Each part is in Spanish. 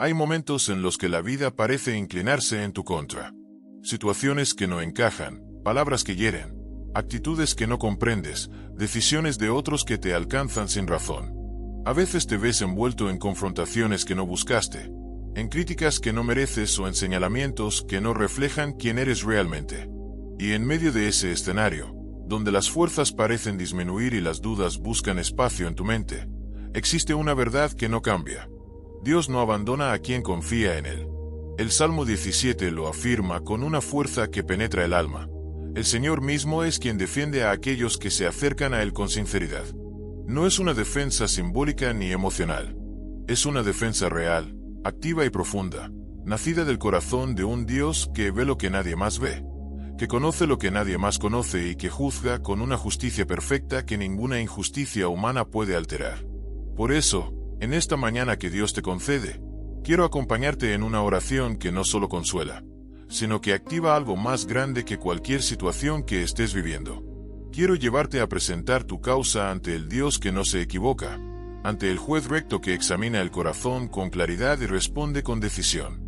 Hay momentos en los que la vida parece inclinarse en tu contra. Situaciones que no encajan, palabras que hieren, actitudes que no comprendes, decisiones de otros que te alcanzan sin razón. A veces te ves envuelto en confrontaciones que no buscaste, en críticas que no mereces o en señalamientos que no reflejan quién eres realmente. Y en medio de ese escenario, donde las fuerzas parecen disminuir y las dudas buscan espacio en tu mente, existe una verdad que no cambia. Dios no abandona a quien confía en Él. El Salmo 17 lo afirma con una fuerza que penetra el alma. El Señor mismo es quien defiende a aquellos que se acercan a Él con sinceridad. No es una defensa simbólica ni emocional. Es una defensa real, activa y profunda, nacida del corazón de un Dios que ve lo que nadie más ve, que conoce lo que nadie más conoce y que juzga con una justicia perfecta que ninguna injusticia humana puede alterar. Por eso, en esta mañana que Dios te concede, quiero acompañarte en una oración que no solo consuela, sino que activa algo más grande que cualquier situación que estés viviendo. Quiero llevarte a presentar tu causa ante el Dios que no se equivoca, ante el juez recto que examina el corazón con claridad y responde con decisión.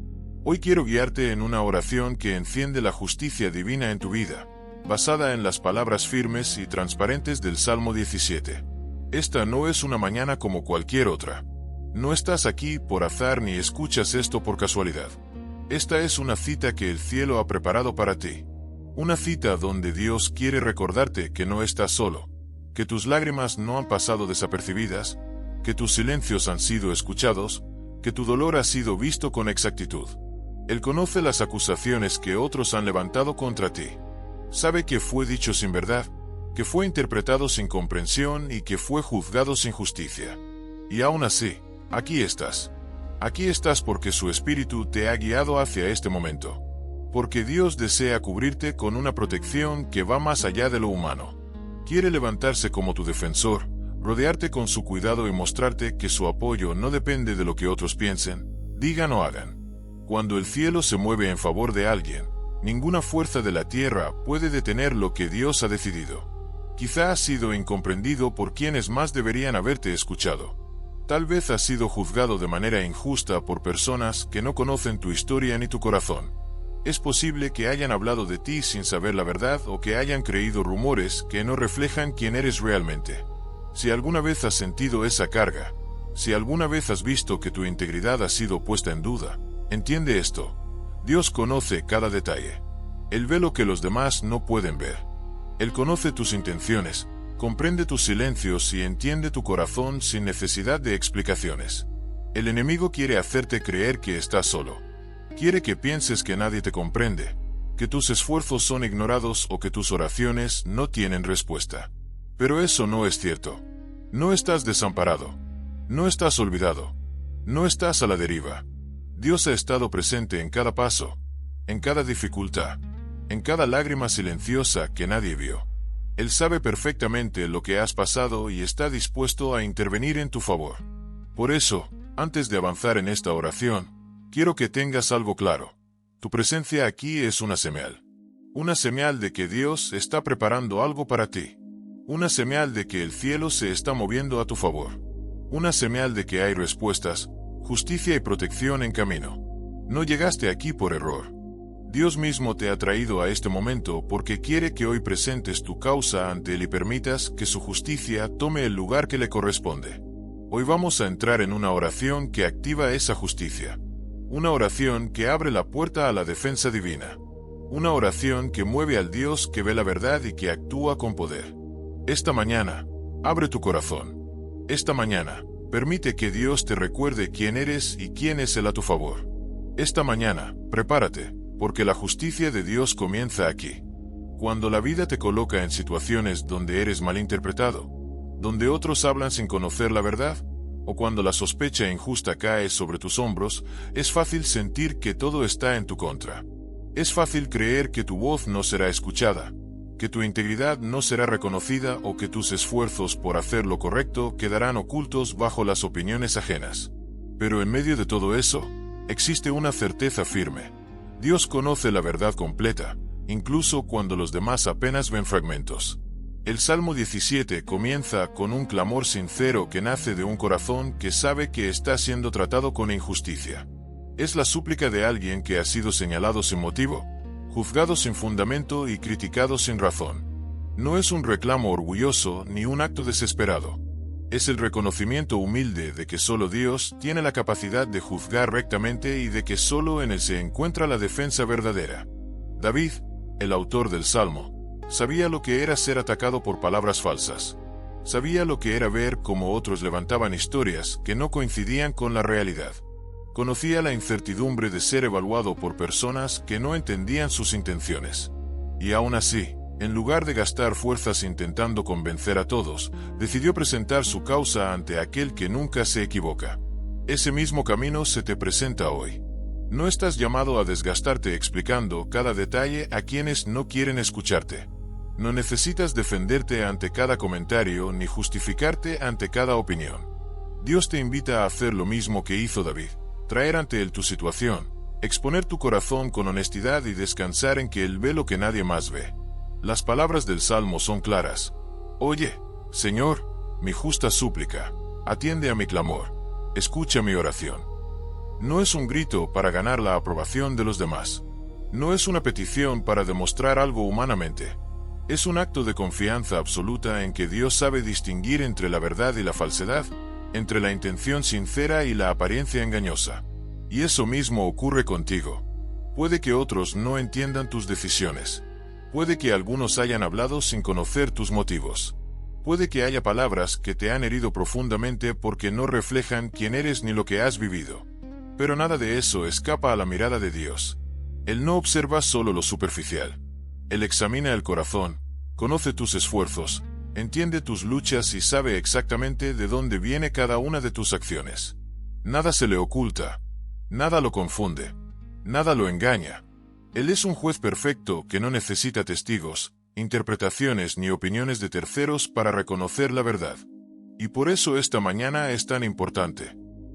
Hoy quiero guiarte en una oración que enciende la justicia divina en tu vida, basada en las palabras firmes y transparentes del Salmo 17. Esta no es una mañana como cualquier otra. No estás aquí por azar ni escuchas esto por casualidad. Esta es una cita que el cielo ha preparado para ti. Una cita donde Dios quiere recordarte que no estás solo, que tus lágrimas no han pasado desapercibidas, que tus silencios han sido escuchados, que tu dolor ha sido visto con exactitud. Él conoce las acusaciones que otros han levantado contra ti. Sabe que fue dicho sin verdad, que fue interpretado sin comprensión y que fue juzgado sin justicia. Y aún así, aquí estás. Aquí estás porque su Espíritu te ha guiado hacia este momento. Porque Dios desea cubrirte con una protección que va más allá de lo humano. Quiere levantarse como tu defensor, rodearte con su cuidado y mostrarte que su apoyo no depende de lo que otros piensen, digan o hagan. Cuando el cielo se mueve en favor de alguien, ninguna fuerza de la tierra puede detener lo que Dios ha decidido. Quizá has sido incomprendido por quienes más deberían haberte escuchado. Tal vez has sido juzgado de manera injusta por personas que no conocen tu historia ni tu corazón. Es posible que hayan hablado de ti sin saber la verdad o que hayan creído rumores que no reflejan quién eres realmente. Si alguna vez has sentido esa carga, si alguna vez has visto que tu integridad ha sido puesta en duda, entiende esto. Dios conoce cada detalle. Él ve lo que los demás no pueden ver. Él conoce tus intenciones, comprende tus silencios y entiende tu corazón sin necesidad de explicaciones. El enemigo quiere hacerte creer que estás solo. Quiere que pienses que nadie te comprende, que tus esfuerzos son ignorados o que tus oraciones no tienen respuesta. Pero eso no es cierto. No estás desamparado. No estás olvidado. No estás a la deriva. Dios ha estado presente en cada paso, en cada dificultad, en cada lágrima silenciosa que nadie vio. Él sabe perfectamente lo que has pasado y está dispuesto a intervenir en tu favor. Por eso, antes de avanzar en esta oración, quiero que tengas algo claro. Tu presencia aquí es una señal. Una señal de que Dios está preparando algo para ti. Una señal de que el cielo se está moviendo a tu favor. Una señal de que hay respuestas, justicia y protección en camino. No llegaste aquí por error. Dios mismo te ha traído a este momento porque quiere que hoy presentes tu causa ante Él y permitas que su justicia tome el lugar que le corresponde. Hoy vamos a entrar en una oración que activa esa justicia. Una oración que abre la puerta a la defensa divina. Una oración que mueve al Dios que ve la verdad y que actúa con poder. Esta mañana, abre tu corazón. Esta mañana, permite que Dios te recuerde quién eres y quién es Él a tu favor. Esta mañana, prepárate, porque la justicia de Dios comienza aquí. Cuando la vida te coloca en situaciones donde eres malinterpretado, donde otros hablan sin conocer la verdad, o cuando la sospecha injusta cae sobre tus hombros, es fácil sentir que todo está en tu contra. Es fácil creer que tu voz no será escuchada, que tu integridad no será reconocida o que tus esfuerzos por hacer lo correcto quedarán ocultos bajo las opiniones ajenas. Pero en medio de todo eso, existe una certeza firme. Dios conoce la verdad completa, incluso cuando los demás apenas ven fragmentos. El Salmo 17 comienza con un clamor sincero que nace de un corazón que sabe que está siendo tratado con injusticia. Es la súplica de alguien que ha sido señalado sin motivo, juzgado sin fundamento y criticado sin razón. No es un reclamo orgulloso ni un acto desesperado. Es el reconocimiento humilde de que solo Dios tiene la capacidad de juzgar rectamente y de que solo en Él se encuentra la defensa verdadera. David, el autor del Salmo, sabía lo que era ser atacado por palabras falsas. Sabía lo que era ver cómo otros levantaban historias que no coincidían con la realidad. Conocía la incertidumbre de ser evaluado por personas que no entendían sus intenciones. Y aún así, en lugar de gastar fuerzas intentando convencer a todos, decidió presentar su causa ante aquel que nunca se equivoca. Ese mismo camino se te presenta hoy. No estás llamado a desgastarte explicando cada detalle a quienes no quieren escucharte. No necesitas defenderte ante cada comentario ni justificarte ante cada opinión. Dios te invita a hacer lo mismo que hizo David, traer ante Él tu situación, exponer tu corazón con honestidad y descansar en que Él ve lo que nadie más ve. Las palabras del Salmo son claras. Oye, Señor, mi justa súplica, atiende a mi clamor, escucha mi oración. No es un grito para ganar la aprobación de los demás. No es una petición para demostrar algo humanamente. Es un acto de confianza absoluta en que Dios sabe distinguir entre la verdad y la falsedad, entre la intención sincera y la apariencia engañosa. Y eso mismo ocurre contigo. Puede que otros no entiendan tus decisiones. Puede que algunos hayan hablado sin conocer tus motivos. Puede que haya palabras que te han herido profundamente porque no reflejan quién eres ni lo que has vivido. Pero nada de eso escapa a la mirada de Dios. Él no observa solo lo superficial. Él examina el corazón, conoce tus esfuerzos, entiende tus luchas y sabe exactamente de dónde viene cada una de tus acciones. Nada se le oculta, nada lo confunde, nada lo engaña. Él es un juez perfecto que no necesita testigos, interpretaciones ni opiniones de terceros para reconocer la verdad. Y por eso esta mañana es tan importante.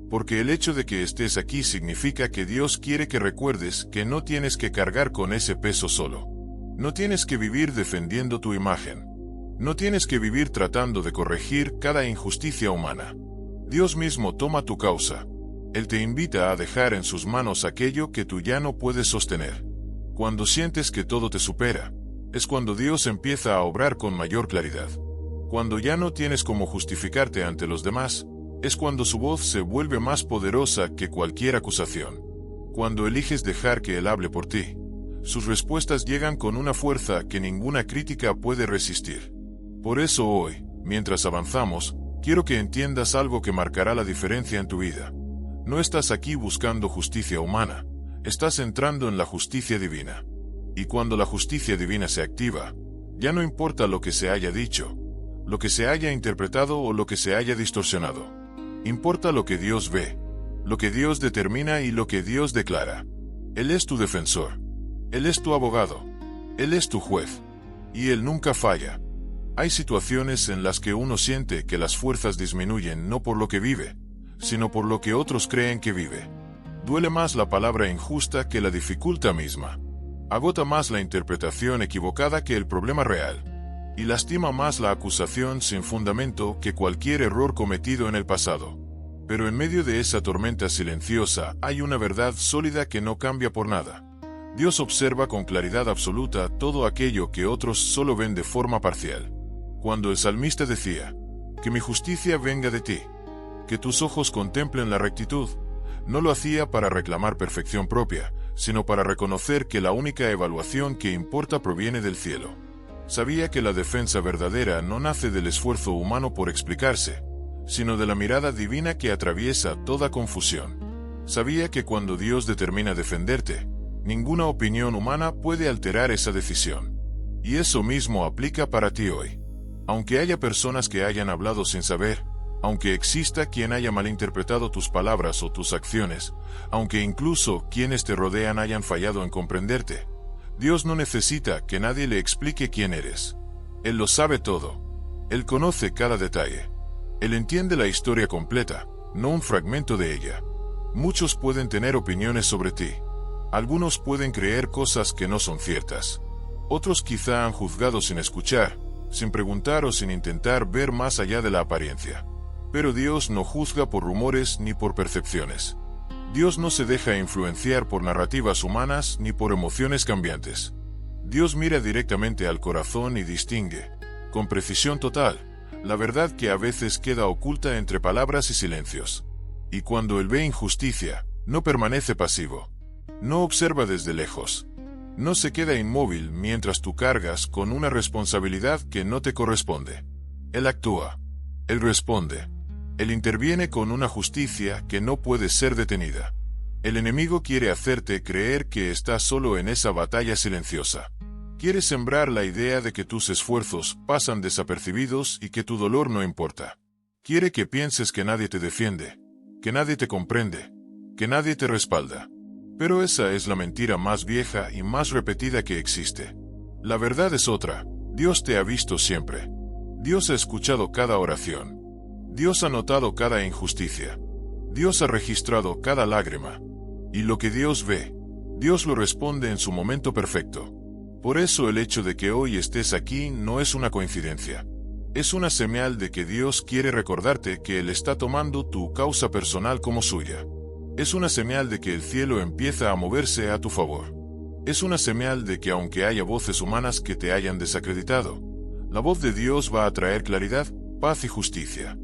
Porque el hecho de que estés aquí significa que Dios quiere que recuerdes que no tienes que cargar con ese peso solo. No tienes que vivir defendiendo tu imagen. No tienes que vivir tratando de corregir cada injusticia humana. Dios mismo toma tu causa. Él te invita a dejar en sus manos aquello que tú ya no puedes sostener. Cuando sientes que todo te supera, es cuando Dios empieza a obrar con mayor claridad. Cuando ya no tienes cómo justificarte ante los demás, es cuando su voz se vuelve más poderosa que cualquier acusación. Cuando eliges dejar que Él hable por ti, sus respuestas llegan con una fuerza que ninguna crítica puede resistir. Por eso hoy, mientras avanzamos, quiero que entiendas algo que marcará la diferencia en tu vida. No estás aquí buscando justicia humana. Estás entrando en la justicia divina. Y cuando la justicia divina se activa, ya no importa lo que se haya dicho, lo que se haya interpretado o lo que se haya distorsionado. Importa lo que Dios ve, lo que Dios determina y lo que Dios declara. Él es tu defensor. Él es tu abogado. Él es tu juez. Y Él nunca falla. Hay situaciones en las que uno siente que las fuerzas disminuyen no por lo que vive, sino por lo que otros creen que vive. Duele más la palabra injusta que la dificultad misma. Agota más la interpretación equivocada que el problema real. Y lastima más la acusación sin fundamento que cualquier error cometido en el pasado. Pero en medio de esa tormenta silenciosa hay una verdad sólida que no cambia por nada. Dios observa con claridad absoluta todo aquello que otros solo ven de forma parcial. Cuando el salmista decía, que mi justicia venga de ti, que tus ojos contemplen la rectitud, no lo hacía para reclamar perfección propia, sino para reconocer que la única evaluación que importa proviene del cielo. Sabía que la defensa verdadera no nace del esfuerzo humano por explicarse, sino de la mirada divina que atraviesa toda confusión. Sabía que cuando Dios determina defenderte, ninguna opinión humana puede alterar esa decisión. Y eso mismo aplica para ti hoy. Aunque haya personas que hayan hablado sin saber, aunque exista quien haya malinterpretado tus palabras o tus acciones, aunque incluso quienes te rodean hayan fallado en comprenderte, Dios no necesita que nadie le explique quién eres. Él lo sabe todo. Él conoce cada detalle. Él entiende la historia completa, no un fragmento de ella. Muchos pueden tener opiniones sobre ti. Algunos pueden creer cosas que no son ciertas. Otros quizá han juzgado sin escuchar, sin preguntar o sin intentar ver más allá de la apariencia. Pero Dios no juzga por rumores ni por percepciones. Dios no se deja influenciar por narrativas humanas ni por emociones cambiantes. Dios mira directamente al corazón y distingue, con precisión total, la verdad que a veces queda oculta entre palabras y silencios. Y cuando Él ve injusticia, no permanece pasivo. No observa desde lejos. No se queda inmóvil mientras tú cargas con una responsabilidad que no te corresponde. Él actúa. Él responde. Él interviene con una justicia que no puede ser detenida. El enemigo quiere hacerte creer que estás solo en esa batalla silenciosa. Quiere sembrar la idea de que tus esfuerzos pasan desapercibidos y que tu dolor no importa. Quiere que pienses que nadie te defiende, que nadie te comprende, que nadie te respalda. Pero esa es la mentira más vieja y más repetida que existe. La verdad es otra. Dios te ha visto siempre. Dios ha escuchado cada oración. Dios ha notado cada injusticia. Dios ha registrado cada lágrima. Y lo que Dios ve, Dios lo responde en su momento perfecto. Por eso el hecho de que hoy estés aquí no es una coincidencia. Es una señal de que Dios quiere recordarte que Él está tomando tu causa personal como suya. Es una señal de que el cielo empieza a moverse a tu favor. Es una señal de que aunque haya voces humanas que te hayan desacreditado, la voz de Dios va a traer claridad, paz y justicia.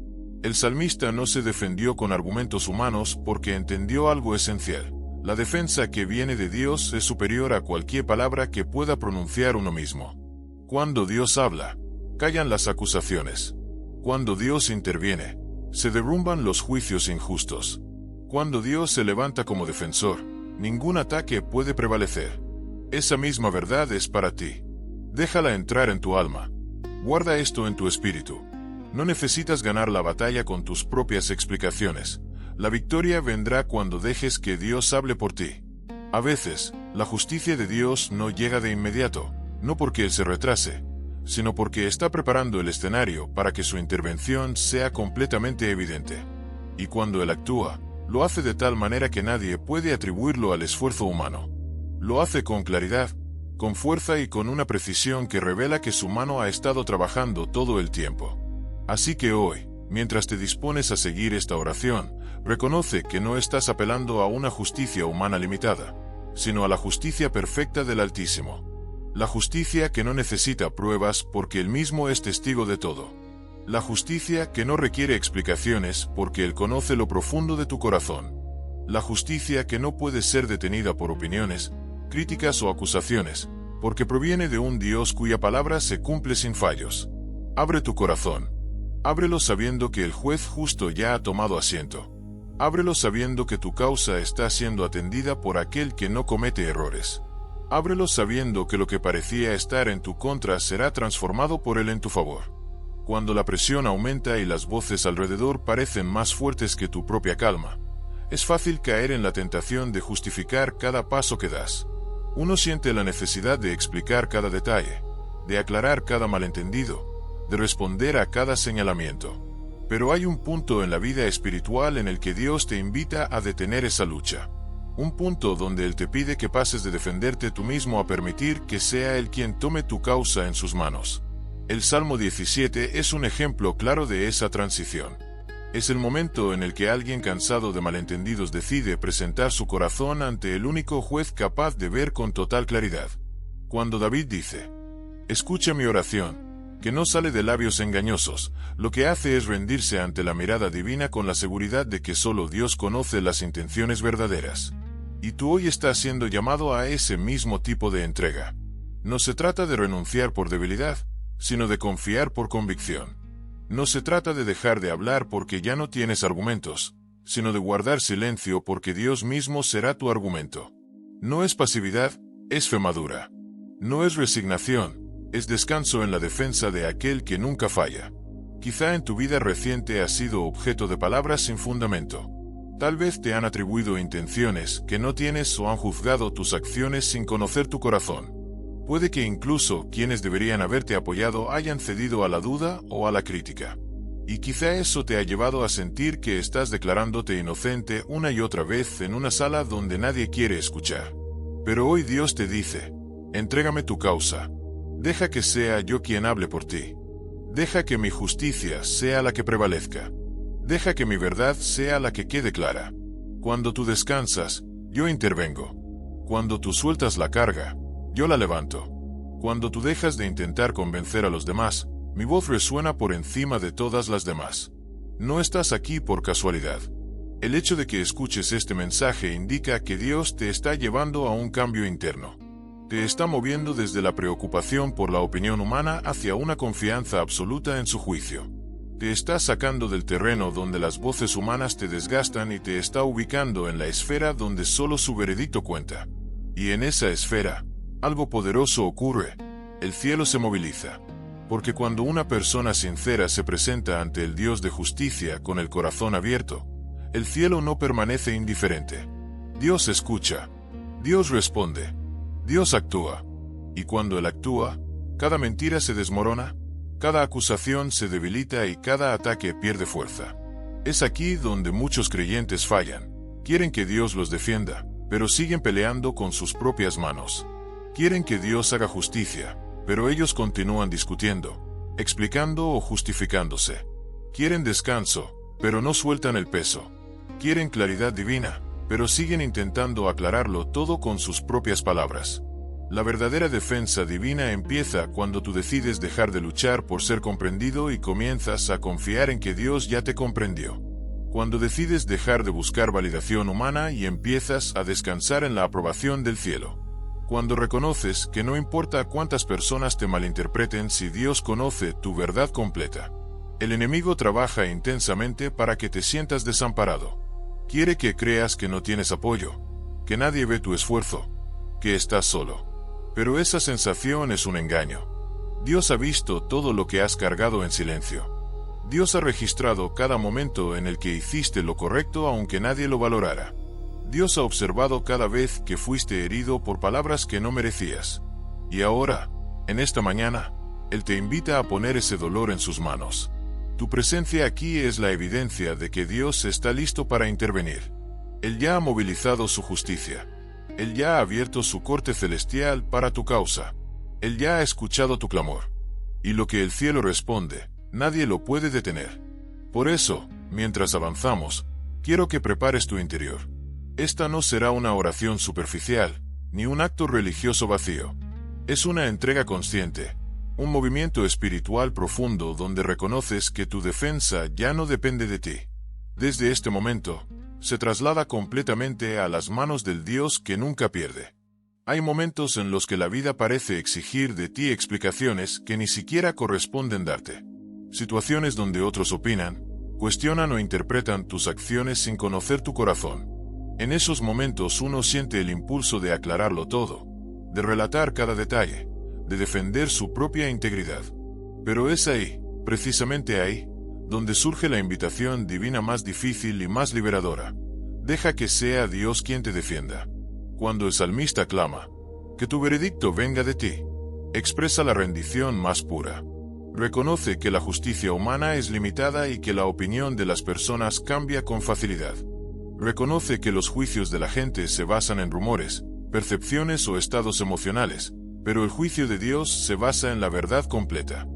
El salmista no se defendió con argumentos humanos porque entendió algo esencial. La defensa que viene de Dios es superior a cualquier palabra que pueda pronunciar uno mismo. Cuando Dios habla, callan las acusaciones. Cuando Dios interviene, se derrumban los juicios injustos. Cuando Dios se levanta como defensor, ningún ataque puede prevalecer. Esa misma verdad es para ti. Déjala entrar en tu alma. Guarda esto en tu espíritu. No necesitas ganar la batalla con tus propias explicaciones. La victoria vendrá cuando dejes que Dios hable por ti. A veces, la justicia de Dios no llega de inmediato, no porque Él se retrase, sino porque está preparando el escenario para que su intervención sea completamente evidente. Y cuando Él actúa, lo hace de tal manera que nadie puede atribuirlo al esfuerzo humano. Lo hace con claridad, con fuerza y con una precisión que revela que su mano ha estado trabajando todo el tiempo. Así que hoy, mientras te dispones a seguir esta oración, reconoce que no estás apelando a una justicia humana limitada, sino a la justicia perfecta del Altísimo. La justicia que no necesita pruebas porque Él mismo es testigo de todo. La justicia que no requiere explicaciones porque Él conoce lo profundo de tu corazón. La justicia que no puede ser detenida por opiniones, críticas o acusaciones, porque proviene de un Dios cuya palabra se cumple sin fallos. Abre tu corazón. Ábrelo sabiendo que el juez justo ya ha tomado asiento. Ábrelo sabiendo que tu causa está siendo atendida por aquel que no comete errores. Ábrelo sabiendo que lo que parecía estar en tu contra será transformado por Él en tu favor. Cuando la presión aumenta y las voces alrededor parecen más fuertes que tu propia calma, es fácil caer en la tentación de justificar cada paso que das. Uno siente la necesidad de explicar cada detalle, de aclarar cada malentendido, de responder a cada señalamiento. Pero hay un punto en la vida espiritual en el que Dios te invita a detener esa lucha. Un punto donde Él te pide que pases de defenderte tú mismo a permitir que sea Él quien tome tu causa en sus manos. El Salmo 17 es un ejemplo claro de esa transición. Es el momento en el que alguien cansado de malentendidos decide presentar su corazón ante el único juez capaz de ver con total claridad. Cuando David dice, «Escucha mi oración», que no sale de labios engañosos, lo que hace es rendirse ante la mirada divina con la seguridad de que solo Dios conoce las intenciones verdaderas. Y tú hoy estás siendo llamado a ese mismo tipo de entrega. No se trata de renunciar por debilidad, sino de confiar por convicción. No se trata de dejar de hablar porque ya no tienes argumentos, sino de guardar silencio porque Dios mismo será tu argumento. No es pasividad, es fe madura. No es resignación, es descanso en la defensa de aquel que nunca falla. Quizá en tu vida reciente has sido objeto de palabras sin fundamento. Tal vez te han atribuido intenciones que no tienes o han juzgado tus acciones sin conocer tu corazón. Puede que incluso quienes deberían haberte apoyado hayan cedido a la duda o a la crítica. Y quizá eso te ha llevado a sentir que estás declarándote inocente una y otra vez en una sala donde nadie quiere escuchar. Pero hoy Dios te dice, entrégame tu causa. Deja que sea yo quien hable por ti. Deja que mi justicia sea la que prevalezca. Deja que mi verdad sea la que quede clara. Cuando tú descansas, yo intervengo. Cuando tú sueltas la carga, yo la levanto. Cuando tú dejas de intentar convencer a los demás, mi voz resuena por encima de todas las demás. No estás aquí por casualidad. El hecho de que escuches este mensaje indica que Dios te está llevando a un cambio interno. Te está moviendo desde la preocupación por la opinión humana hacia una confianza absoluta en su juicio. Te está sacando del terreno donde las voces humanas te desgastan y te está ubicando en la esfera donde solo su veredicto cuenta. Y en esa esfera, algo poderoso ocurre. El cielo se moviliza. Porque cuando una persona sincera se presenta ante el Dios de justicia con el corazón abierto, el cielo no permanece indiferente. Dios escucha. Dios responde. Dios actúa. Y cuando Él actúa, cada mentira se desmorona, cada acusación se debilita y cada ataque pierde fuerza. Es aquí donde muchos creyentes fallan. Quieren que Dios los defienda, pero siguen peleando con sus propias manos. Quieren que Dios haga justicia, pero ellos continúan discutiendo, explicando o justificándose. Quieren descanso, pero no sueltan el peso. Quieren claridad divina, pero siguen intentando aclararlo todo con sus propias palabras. La verdadera defensa divina empieza cuando tú decides dejar de luchar por ser comprendido y comienzas a confiar en que Dios ya te comprendió. Cuando decides dejar de buscar validación humana y empiezas a descansar en la aprobación del cielo. Cuando reconoces que no importa cuántas personas te malinterpreten si Dios conoce tu verdad completa. El enemigo trabaja intensamente para que te sientas desamparado. Quiere que creas que no tienes apoyo, que nadie ve tu esfuerzo, que estás solo. Pero esa sensación es un engaño. Dios ha visto todo lo que has cargado en silencio. Dios ha registrado cada momento en el que hiciste lo correcto aunque nadie lo valorara. Dios ha observado cada vez que fuiste herido por palabras que no merecías. Y ahora, en esta mañana, Él te invita a poner ese dolor en sus manos. Tu presencia aquí es la evidencia de que Dios está listo para intervenir. Él ya ha movilizado su justicia. Él ya ha abierto su corte celestial para tu causa. Él ya ha escuchado tu clamor. Y lo que el cielo responde, nadie lo puede detener. Por eso, mientras avanzamos, quiero que prepares tu interior. Esta no será una oración superficial, ni un acto religioso vacío. Es una entrega consciente, un movimiento espiritual profundo donde reconoces que tu defensa ya no depende de ti. Desde este momento, se traslada completamente a las manos del Dios que nunca pierde. Hay momentos en los que la vida parece exigir de ti explicaciones que ni siquiera corresponden darte. Situaciones donde otros opinan, cuestionan o interpretan tus acciones sin conocer tu corazón. En esos momentos uno siente el impulso de aclararlo todo, de relatar cada detalle, de defender su propia integridad. Pero es ahí, precisamente ahí, donde surge la invitación divina más difícil y más liberadora. Deja que sea Dios quien te defienda. Cuando el salmista clama, que tu veredicto venga de ti, expresa la rendición más pura. Reconoce que la justicia humana es limitada y que la opinión de las personas cambia con facilidad. Reconoce que los juicios de la gente se basan en rumores, percepciones o estados emocionales, pero el juicio de Dios se basa en la verdad completa.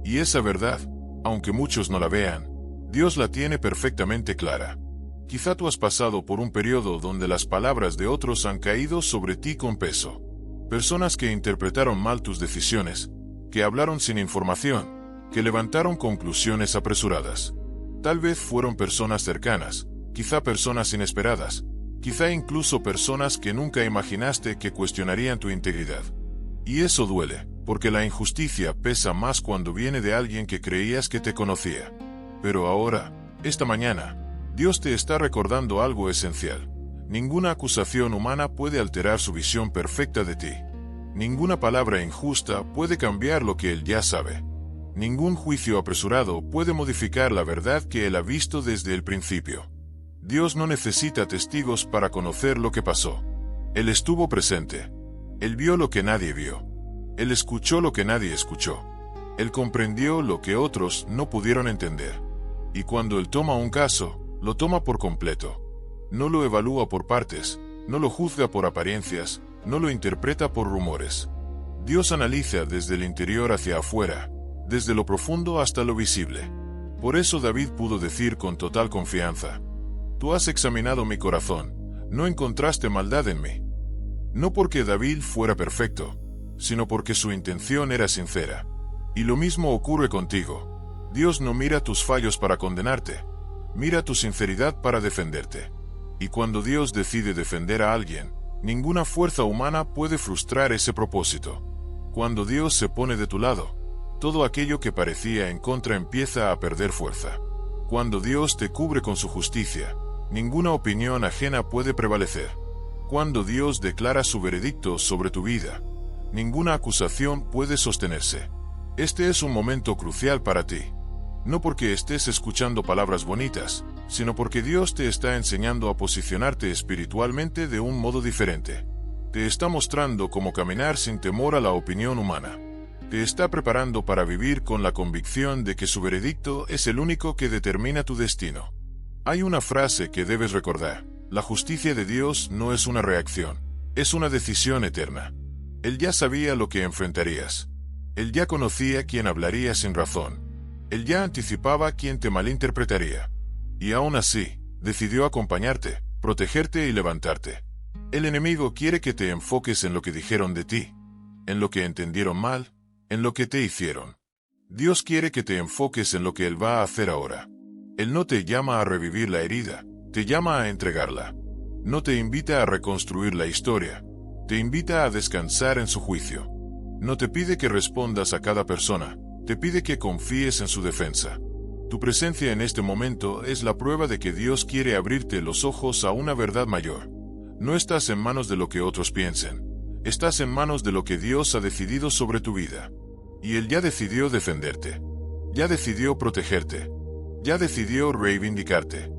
Y esa verdad, aunque muchos no la vean, Dios la tiene perfectamente clara. Quizá tú has pasado por un periodo donde las palabras de otros han caído sobre ti con peso. Personas que interpretaron mal tus decisiones, que hablaron sin información, que levantaron conclusiones apresuradas. Tal vez fueron personas cercanas, quizá personas inesperadas, quizá incluso personas que nunca imaginaste que cuestionarían tu integridad. Y eso duele, porque la injusticia pesa más cuando viene de alguien que creías que te conocía. Pero ahora, esta mañana, Dios te está recordando algo esencial. Ninguna acusación humana puede alterar su visión perfecta de ti. Ninguna palabra injusta puede cambiar lo que Él ya sabe. Ningún juicio apresurado puede modificar la verdad que Él ha visto desde el principio. Dios no necesita testigos para conocer lo que pasó. Él estuvo presente. Él vio lo que nadie vio. Él escuchó lo que nadie escuchó. Él comprendió lo que otros no pudieron entender. Y cuando Él toma un caso, lo toma por completo. No lo evalúa por partes, no lo juzga por apariencias, no lo interpreta por rumores. Dios analiza desde el interior hacia afuera, desde lo profundo hasta lo visible. Por eso David pudo decir con total confianza: Tú has examinado mi corazón, no encontraste maldad en mí. No porque David fuera perfecto, sino porque su intención era sincera. Y lo mismo ocurre contigo. Dios no mira tus fallos para condenarte, mira tu sinceridad para defenderte. Y cuando Dios decide defender a alguien, ninguna fuerza humana puede frustrar ese propósito. Cuando Dios se pone de tu lado, todo aquello que parecía en contra empieza a perder fuerza. Cuando Dios te cubre con su justicia, ninguna opinión ajena puede prevalecer. Cuando Dios declara su veredicto sobre tu vida, ninguna acusación puede sostenerse. Este es un momento crucial para ti. No porque estés escuchando palabras bonitas, sino porque Dios te está enseñando a posicionarte espiritualmente de un modo diferente. Te está mostrando cómo caminar sin temor a la opinión humana. Te está preparando para vivir con la convicción de que su veredicto es el único que determina tu destino. Hay una frase que debes recordar: la justicia de Dios no es una reacción, es una decisión eterna. Él ya sabía lo que enfrentarías. Él ya conocía quién hablaría sin razón. Él ya anticipaba quién te malinterpretaría. Y aún así, decidió acompañarte, protegerte y levantarte. El enemigo quiere que te enfoques en lo que dijeron de ti, en lo que entendieron mal, en lo que te hicieron. Dios quiere que te enfoques en lo que Él va a hacer ahora. Él no te llama a revivir la herida, te llama a entregarla. No te invita a reconstruir la historia, te invita a descansar en su juicio. No te pide que respondas a cada persona, te pide que confíes en su defensa. Tu presencia en este momento es la prueba de que Dios quiere abrirte los ojos a una verdad mayor. No estás en manos de lo que otros piensen, estás en manos de lo que Dios ha decidido sobre tu vida. Y Él ya decidió defenderte, ya decidió protegerte, ya decidió reivindicarte,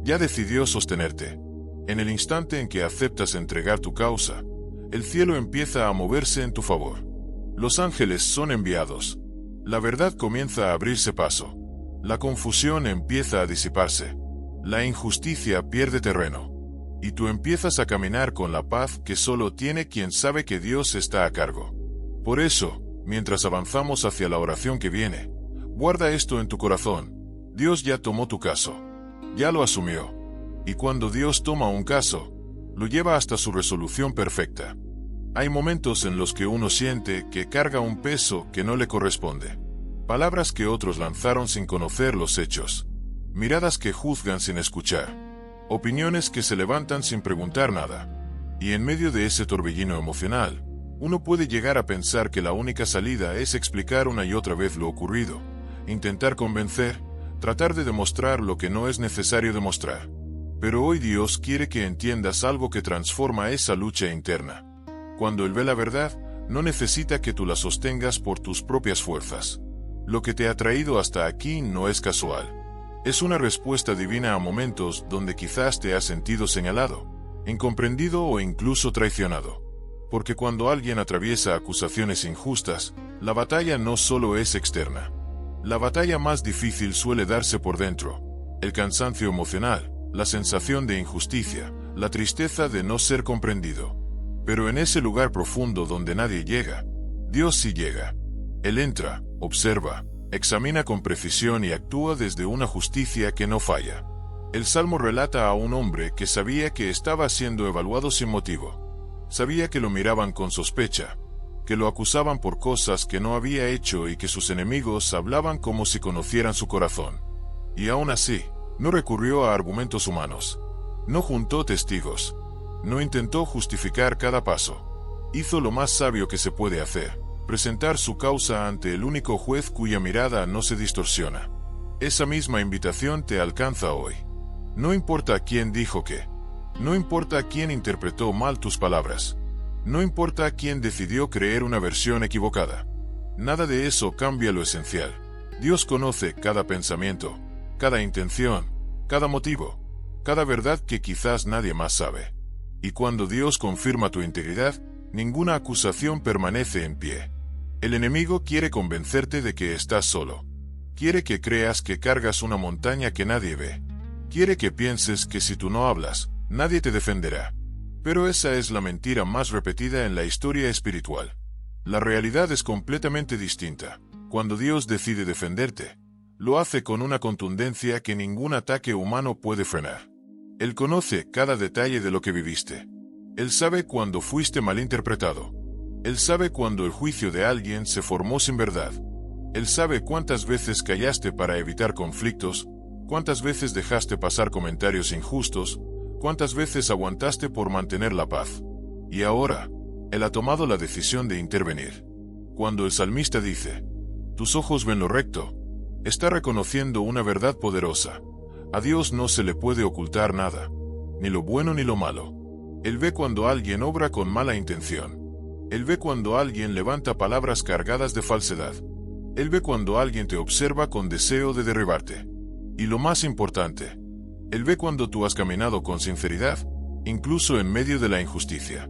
ya decidió sostenerte. En el instante en que aceptas entregar tu causa, el cielo empieza a moverse en tu favor. Los ángeles son enviados. La verdad comienza a abrirse paso. La confusión empieza a disiparse. La injusticia pierde terreno. Y tú empiezas a caminar con la paz que solo tiene quien sabe que Dios está a cargo. Por eso, mientras avanzamos hacia la oración que viene, guarda esto en tu corazón. Dios ya tomó tu caso. Ya lo asumió. Y cuando Dios toma un caso, lo lleva hasta su resolución perfecta. Hay momentos en los que uno siente que carga un peso que no le corresponde. Palabras que otros lanzaron sin conocer los hechos. Miradas que juzgan sin escuchar. Opiniones que se levantan sin preguntar nada. Y en medio de ese torbellino emocional, uno puede llegar a pensar que la única salida es explicar una y otra vez lo ocurrido, intentar convencer, tratar de demostrar lo que no es necesario demostrar. Pero hoy Dios quiere que entiendas algo que transforma esa lucha interna. Cuando Él ve la verdad, no necesita que tú la sostengas por tus propias fuerzas. Lo que te ha traído hasta aquí no es casual. Es una respuesta divina a momentos donde quizás te has sentido señalado, incomprendido o incluso traicionado. Porque cuando alguien atraviesa acusaciones injustas, la batalla no solo es externa. La batalla más difícil suele darse por dentro. El cansancio emocional, la sensación de injusticia, la tristeza de no ser comprendido. Pero en ese lugar profundo donde nadie llega, Dios sí llega. Él entra, observa, examina con precisión y actúa desde una justicia que no falla. El Salmo relata a un hombre que sabía que estaba siendo evaluado sin motivo. Sabía que lo miraban con sospecha, que lo acusaban por cosas que no había hecho y que sus enemigos hablaban como si conocieran su corazón. Y aún así, no recurrió a argumentos humanos. No juntó testigos. No intentó justificar cada paso. Hizo lo más sabio que se puede hacer: presentar su causa ante el único juez cuya mirada no se distorsiona. Esa misma invitación te alcanza hoy. No importa quién dijo qué. No importa quién interpretó mal tus palabras. No importa quién decidió creer una versión equivocada. Nada de eso cambia lo esencial. Dios conoce cada pensamiento, cada intención, cada motivo, cada verdad que quizás nadie más sabe. Y cuando Dios confirma tu integridad, ninguna acusación permanece en pie. El enemigo quiere convencerte de que estás solo. Quiere que creas que cargas una montaña que nadie ve. Quiere que pienses que si tú no hablas, nadie te defenderá. Pero esa es la mentira más repetida en la historia espiritual. La realidad es completamente distinta. Cuando Dios decide defenderte, lo hace con una contundencia que ningún ataque humano puede frenar. Él conoce cada detalle de lo que viviste. Él sabe cuando fuiste malinterpretado. Él sabe cuando el juicio de alguien se formó sin verdad. Él sabe cuántas veces callaste para evitar conflictos, cuántas veces dejaste pasar comentarios injustos, cuántas veces aguantaste por mantener la paz. Y ahora, Él ha tomado la decisión de intervenir. Cuando el salmista dice, tus ojos ven lo recto, está reconociendo una verdad poderosa. A Dios no se le puede ocultar nada, ni lo bueno ni lo malo. Él ve cuando alguien obra con mala intención. Él ve cuando alguien levanta palabras cargadas de falsedad. Él ve cuando alguien te observa con deseo de derribarte. Y lo más importante, Él ve cuando tú has caminado con sinceridad, incluso en medio de la injusticia.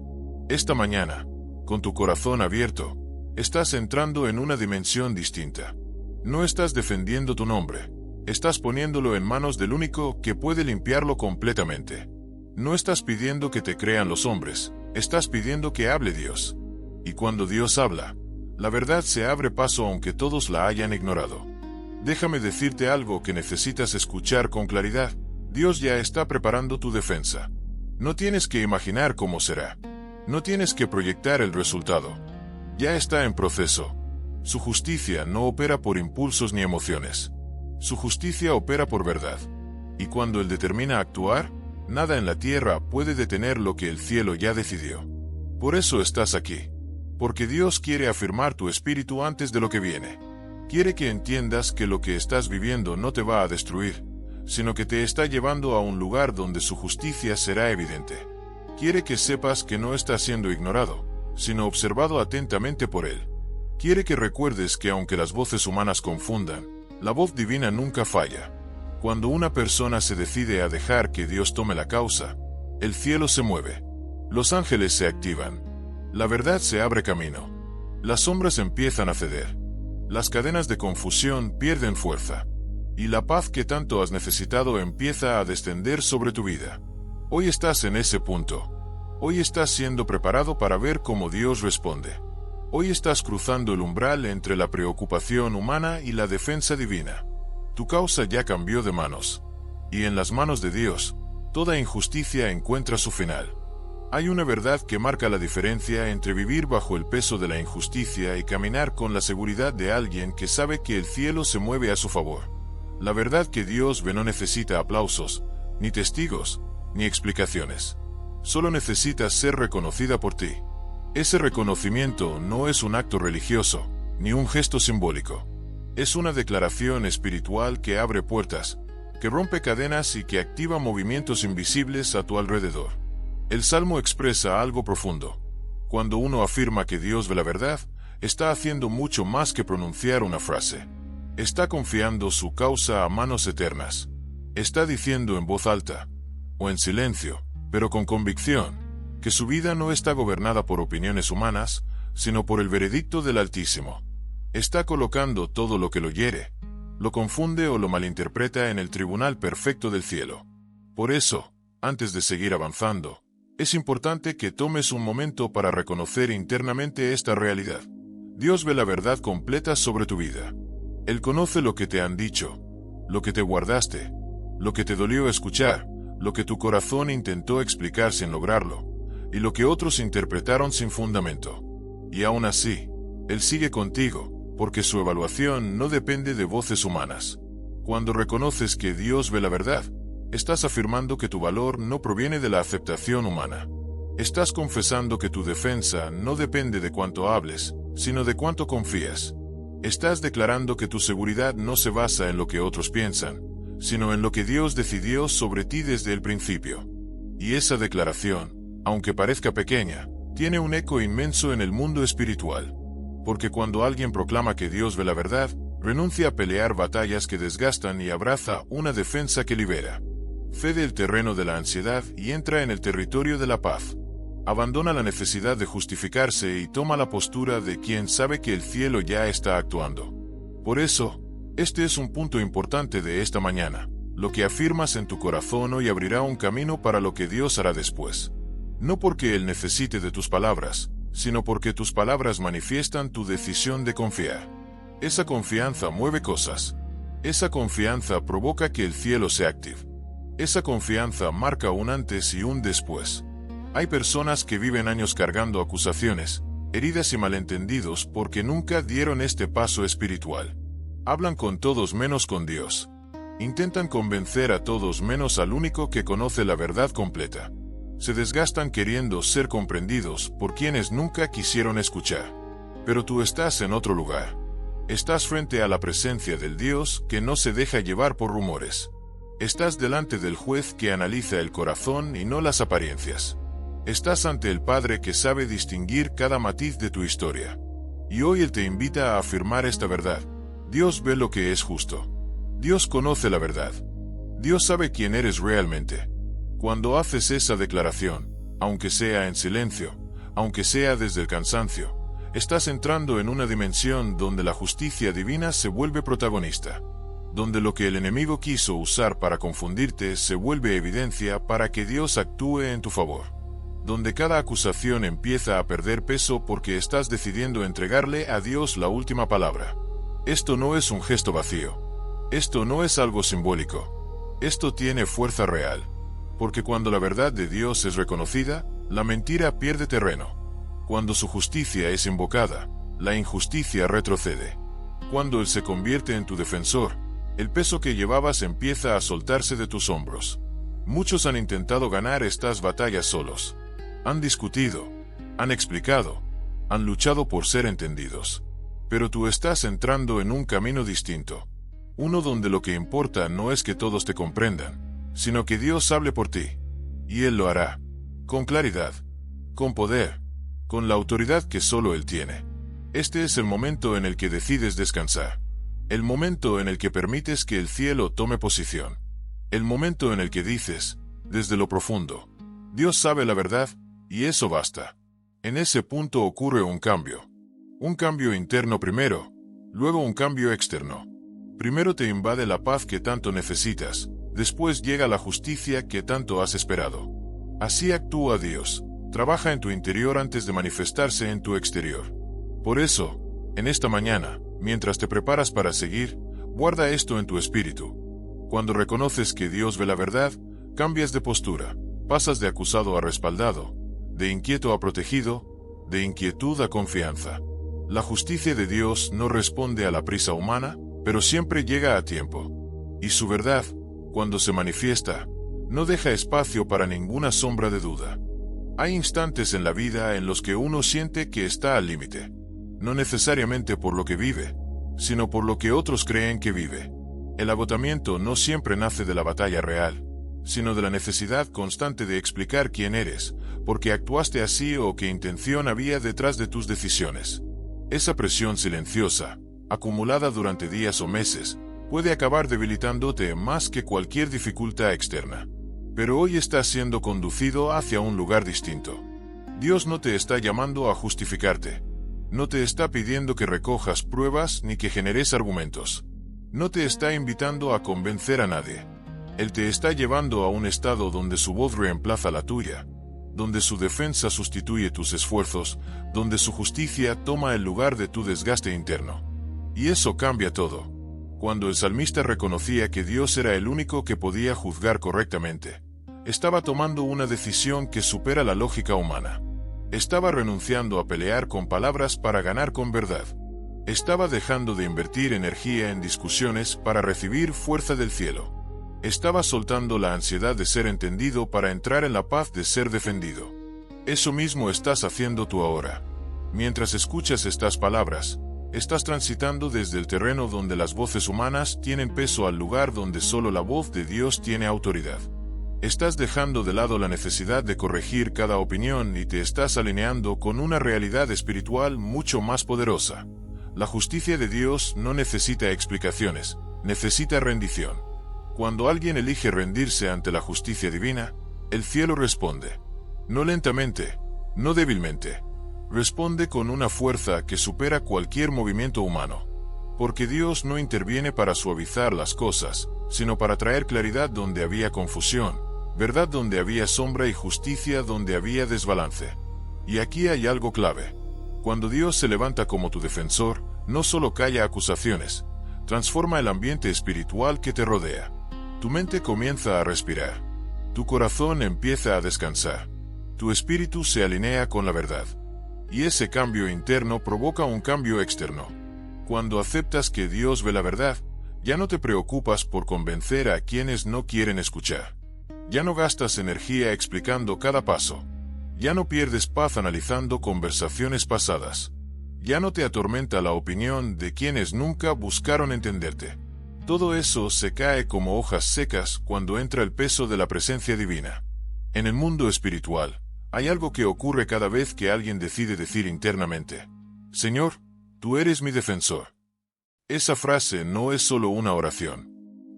Esta mañana, con tu corazón abierto, estás entrando en una dimensión distinta. No estás defendiendo tu nombre, estás poniéndolo en manos del único que puede limpiarlo completamente. No estás pidiendo que te crean los hombres, estás pidiendo que hable Dios. Y cuando Dios habla, la verdad se abre paso aunque todos la hayan ignorado. Déjame decirte algo que necesitas escuchar con claridad. Dios ya está preparando tu defensa. No tienes que imaginar cómo será. No tienes que proyectar el resultado. Ya está en proceso. Su justicia no opera por impulsos ni emociones. Su justicia opera por verdad. Y cuando Él determina actuar, nada en la tierra puede detener lo que el cielo ya decidió. Por eso estás aquí. Porque Dios quiere afirmar tu espíritu antes de lo que viene. Quiere que entiendas que lo que estás viviendo no te va a destruir, sino que te está llevando a un lugar donde su justicia será evidente. Quiere que sepas que no estás siendo ignorado, sino observado atentamente por Él. Quiere que recuerdes que aunque las voces humanas confundan, la voz divina nunca falla. Cuando una persona se decide a dejar que Dios tome la causa, el cielo se mueve. Los ángeles se activan. La verdad se abre camino. Las sombras empiezan a ceder. Las cadenas de confusión pierden fuerza. Y la paz que tanto has necesitado empieza a descender sobre tu vida. Hoy estás en ese punto. Hoy estás siendo preparado para ver cómo Dios responde. Hoy estás cruzando el umbral entre la preocupación humana y la defensa divina. Tu causa ya cambió de manos. Y en las manos de Dios, toda injusticia encuentra su final. Hay una verdad que marca la diferencia entre vivir bajo el peso de la injusticia y caminar con la seguridad de alguien que sabe que el cielo se mueve a su favor. La verdad que Dios ve no necesita aplausos, ni testigos, ni explicaciones. Solo necesita ser reconocida por ti. Ese reconocimiento no es un acto religioso, ni un gesto simbólico. Es una declaración espiritual que abre puertas, que rompe cadenas y que activa movimientos invisibles a tu alrededor. El Salmo expresa algo profundo. Cuando uno afirma que Dios ve la verdad, está haciendo mucho más que pronunciar una frase. Está confiando su causa a manos eternas. Está diciendo en voz alta, o en silencio, pero con convicción, que su vida no está gobernada por opiniones humanas, sino por el veredicto del Altísimo. Está colocando todo lo que lo hiere, lo confunde o lo malinterpreta en el tribunal perfecto del cielo. Por eso, antes de seguir avanzando, es importante que tomes un momento para reconocer internamente esta realidad. Dios ve la verdad completa sobre tu vida. Él conoce lo que te han dicho, lo que te guardaste, lo que te dolió escuchar, lo que tu corazón intentó explicar sin lograrlo, y lo que otros interpretaron sin fundamento. Y aún así, Él sigue contigo, porque su evaluación no depende de voces humanas. Cuando reconoces que Dios ve la verdad, estás afirmando que tu valor no proviene de la aceptación humana. Estás confesando que tu defensa no depende de cuánto hables, sino de cuánto confías. Estás declarando que tu seguridad no se basa en lo que otros piensan, sino en lo que Dios decidió sobre ti desde el principio. Y esa declaración, aunque parezca pequeña, tiene un eco inmenso en el mundo espiritual. Porque cuando alguien proclama que Dios ve la verdad, renuncia a pelear batallas que desgastan y abraza una defensa que libera. Cede el terreno de la ansiedad y entra en el territorio de la paz. Abandona la necesidad de justificarse y toma la postura de quien sabe que el cielo ya está actuando. Por eso, este es un punto importante de esta mañana. Lo que afirmas en tu corazón hoy abrirá un camino para lo que Dios hará después. No porque Él necesite de tus palabras, sino porque tus palabras manifiestan tu decisión de confiar. Esa confianza mueve cosas. Esa confianza provoca que el cielo se active. Esa confianza marca un antes y un después. Hay personas que viven años cargando acusaciones, heridas y malentendidos porque nunca dieron este paso espiritual. Hablan con todos menos con Dios. Intentan convencer a todos menos al único que conoce la verdad completa. Se desgastan queriendo ser comprendidos por quienes nunca quisieron escuchar. Pero tú estás en otro lugar. Estás frente a la presencia del Dios que no se deja llevar por rumores. Estás delante del juez que analiza el corazón y no las apariencias. Estás ante el Padre que sabe distinguir cada matiz de tu historia. Y hoy Él te invita a afirmar esta verdad. Dios ve lo que es justo. Dios conoce la verdad. Dios sabe quién eres realmente. Cuando haces esa declaración, aunque sea en silencio, aunque sea desde el cansancio, estás entrando en una dimensión donde la justicia divina se vuelve protagonista, donde lo que el enemigo quiso usar para confundirte se vuelve evidencia para que Dios actúe en tu favor, donde cada acusación empieza a perder peso porque estás decidiendo entregarle a Dios la última palabra. Esto no es un gesto vacío. Esto no es algo simbólico. Esto tiene fuerza real. Porque cuando la verdad de Dios es reconocida, la mentira pierde terreno. Cuando su justicia es invocada, la injusticia retrocede. Cuando Él se convierte en tu defensor, el peso que llevabas empieza a soltarse de tus hombros. Muchos han intentado ganar estas batallas solos. Han discutido, han explicado, han luchado por ser entendidos. Pero tú estás entrando en un camino distinto. Uno donde lo que importa no es que todos te comprendan, sino que Dios hable por ti. Y Él lo hará. Con claridad. Con poder. Con la autoridad que solo Él tiene. Este es el momento en el que decides descansar. El momento en el que permites que el cielo tome posición. El momento en el que dices, desde lo profundo, Dios sabe la verdad, y eso basta. En ese punto ocurre un cambio. Un cambio interno primero, luego un cambio externo. Primero te invade la paz que tanto necesitas, después llega la justicia que tanto has esperado. Así actúa Dios, trabaja en tu interior antes de manifestarse en tu exterior. Por eso, en esta mañana, mientras te preparas para seguir, guarda esto en tu espíritu. Cuando reconoces que Dios ve la verdad, cambias de postura, pasas de acusado a respaldado, de inquieto a protegido, de inquietud a confianza. La justicia de Dios no responde a la prisa humana, pero siempre llega a tiempo. Y su verdad, cuando se manifiesta, no deja espacio para ninguna sombra de duda. Hay instantes en la vida en los que uno siente que está al límite. No necesariamente por lo que vive, sino por lo que otros creen que vive. El agotamiento no siempre nace de la batalla real, sino de la necesidad constante de explicar quién eres, por qué actuaste así o qué intención había detrás de tus decisiones. Esa presión silenciosa, acumulada durante días o meses, puede acabar debilitándote más que cualquier dificultad externa. Pero hoy estás siendo conducido hacia un lugar distinto. Dios no te está llamando a justificarte. No te está pidiendo que recojas pruebas ni que generes argumentos. No te está invitando a convencer a nadie. Él te está llevando a un estado donde su voz reemplaza la tuya, donde su defensa sustituye tus esfuerzos, donde su justicia toma el lugar de tu desgaste interno. Y eso cambia todo. Cuando el salmista reconocía que Dios era el único que podía juzgar correctamente, estaba tomando una decisión que supera la lógica humana. Estaba renunciando a pelear con palabras para ganar con verdad. Estaba dejando de invertir energía en discusiones para recibir fuerza del cielo. Estaba soltando la ansiedad de ser entendido para entrar en la paz de ser defendido. Eso mismo estás haciendo tú ahora. Mientras escuchas estas palabras, estás transitando desde el terreno donde las voces humanas tienen peso al lugar donde solo la voz de Dios tiene autoridad. Estás dejando de lado la necesidad de corregir cada opinión y te estás alineando con una realidad espiritual mucho más poderosa. La justicia de Dios no necesita explicaciones, necesita rendición. Cuando alguien elige rendirse ante la justicia divina, el cielo responde. No lentamente, no débilmente. Responde con una fuerza que supera cualquier movimiento humano. Porque Dios no interviene para suavizar las cosas, sino para traer claridad donde había confusión, verdad donde había sombra y justicia donde había desbalance. Y aquí hay algo clave. Cuando Dios se levanta como tu defensor, no solo calla acusaciones, transforma el ambiente espiritual que te rodea. Tu mente comienza a respirar. Tu corazón empieza a descansar. Tu espíritu se alinea con la verdad. Y ese cambio interno provoca un cambio externo. Cuando aceptas que Dios ve la verdad, ya no te preocupas por convencer a quienes no quieren escuchar. Ya no gastas energía explicando cada paso. Ya no pierdes paz analizando conversaciones pasadas. Ya no te atormenta la opinión de quienes nunca buscaron entenderte. Todo eso se cae como hojas secas cuando entra el peso de la presencia divina. En el mundo espiritual, hay algo que ocurre cada vez que alguien decide decir internamente: Señor, tú eres mi defensor. Esa frase no es solo una oración.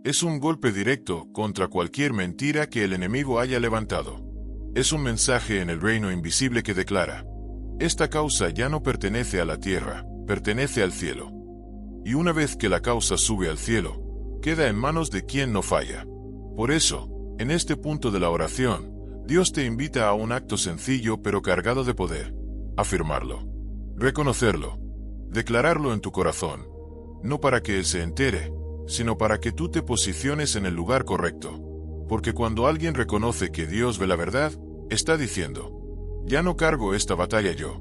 Es un golpe directo contra cualquier mentira que el enemigo haya levantado. Es un mensaje en el reino invisible que declara: esta causa ya no pertenece a la tierra, pertenece al cielo. Y una vez que la causa sube al cielo, queda en manos de quien no falla. Por eso, en este punto de la oración, Dios te invita a un acto sencillo pero cargado de poder: afirmarlo, reconocerlo, declararlo en tu corazón, no para que Él se entere, sino para que tú te posiciones en el lugar correcto. Porque cuando alguien reconoce que Dios ve la verdad, está diciendo: ya no cargo esta batalla yo.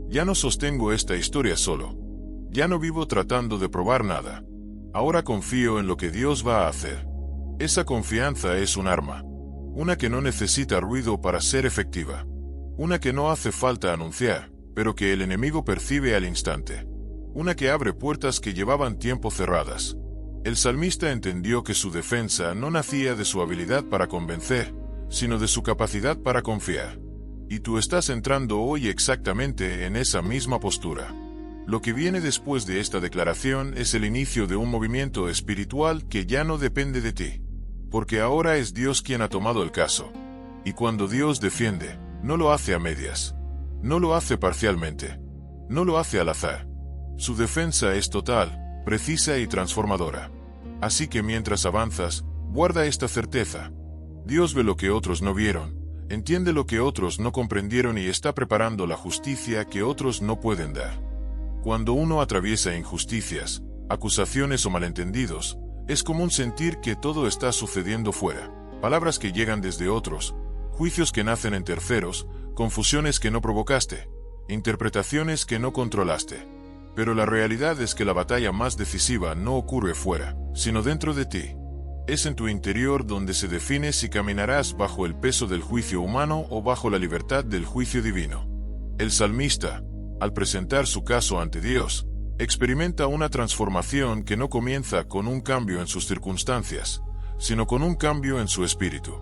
Ya no sostengo esta historia solo. Ya no vivo tratando de probar nada. Ahora confío en lo que Dios va a hacer. Esa confianza es un arma. Una que no necesita ruido para ser efectiva. Una que no hace falta anunciar, pero que el enemigo percibe al instante. Una que abre puertas que llevaban tiempo cerradas. El salmista entendió que su defensa no nacía de su habilidad para convencer, sino de su capacidad para confiar. Y tú estás entrando hoy exactamente en esa misma postura. Lo que viene después de esta declaración es el inicio de un movimiento espiritual que ya no depende de ti. Porque ahora es Dios quien ha tomado el caso. Y cuando Dios defiende, no lo hace a medias. No lo hace parcialmente. No lo hace al azar. Su defensa es total, precisa y transformadora. Así que mientras avanzas, guarda esta certeza: Dios ve lo que otros no vieron, entiende lo que otros no comprendieron y está preparando la justicia que otros no pueden dar. Cuando uno atraviesa injusticias, acusaciones o malentendidos, es común sentir que todo está sucediendo fuera. Palabras que llegan desde otros, juicios que nacen en terceros, confusiones que no provocaste, interpretaciones que no controlaste. Pero la realidad es que la batalla más decisiva no ocurre fuera, sino dentro de ti. Es en tu interior donde se define si caminarás bajo el peso del juicio humano o bajo la libertad del juicio divino. El salmista, al presentar su caso ante Dios, experimenta una transformación que no comienza con un cambio en sus circunstancias, sino con un cambio en su espíritu.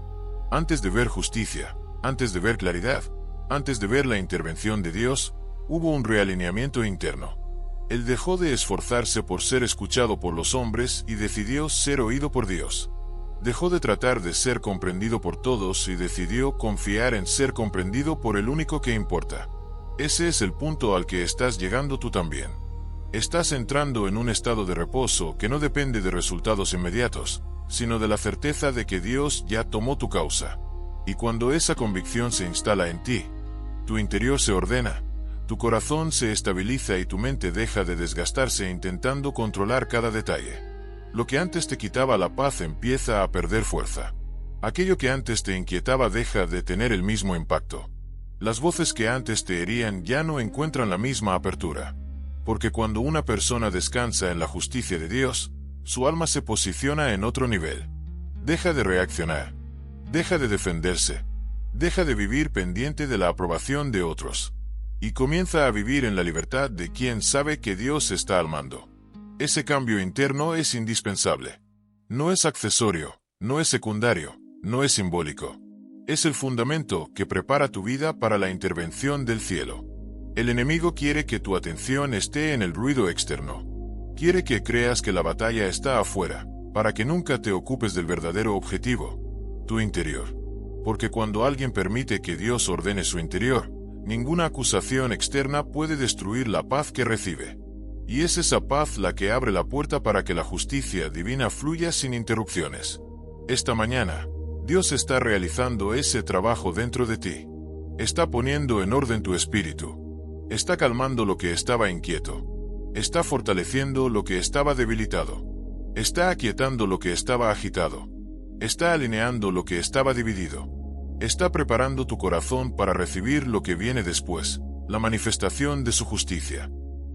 Antes de ver justicia, antes de ver claridad, antes de ver la intervención de Dios, hubo un realineamiento interno. Él dejó de esforzarse por ser escuchado por los hombres y decidió ser oído por Dios. Dejó de tratar de ser comprendido por todos y decidió confiar en ser comprendido por el único que importa. Ese es el punto al que estás llegando tú también. Estás entrando en un estado de reposo que no depende de resultados inmediatos, sino de la certeza de que Dios ya tomó tu causa. Y cuando esa convicción se instala en ti, tu interior se ordena, tu corazón se estabiliza y tu mente deja de desgastarse intentando controlar cada detalle. Lo que antes te quitaba la paz empieza a perder fuerza. Aquello que antes te inquietaba deja de tener el mismo impacto. Las voces que antes te herían ya no encuentran la misma apertura. Porque cuando una persona descansa en la justicia de Dios, su alma se posiciona en otro nivel. Deja de reaccionar. Deja de defenderse. Deja de vivir pendiente de la aprobación de otros. Y comienza a vivir en la libertad de quien sabe que Dios está al mando. Ese cambio interno es indispensable. No es accesorio, no es secundario, no es simbólico. Es el fundamento que prepara tu vida para la intervención del cielo. El enemigo quiere que tu atención esté en el ruido externo. Quiere que creas que la batalla está afuera, para que nunca te ocupes del verdadero objetivo, tu interior. Porque cuando alguien permite que Dios ordene su interior, ninguna acusación externa puede destruir la paz que recibe. Y es esa paz la que abre la puerta para que la justicia divina fluya sin interrupciones. Esta mañana, Dios está realizando ese trabajo dentro de ti. Está poniendo en orden tu espíritu. Está calmando lo que estaba inquieto. Está fortaleciendo lo que estaba debilitado. Está aquietando lo que estaba agitado. Está alineando lo que estaba dividido. Está preparando tu corazón para recibir lo que viene después, la manifestación de su justicia.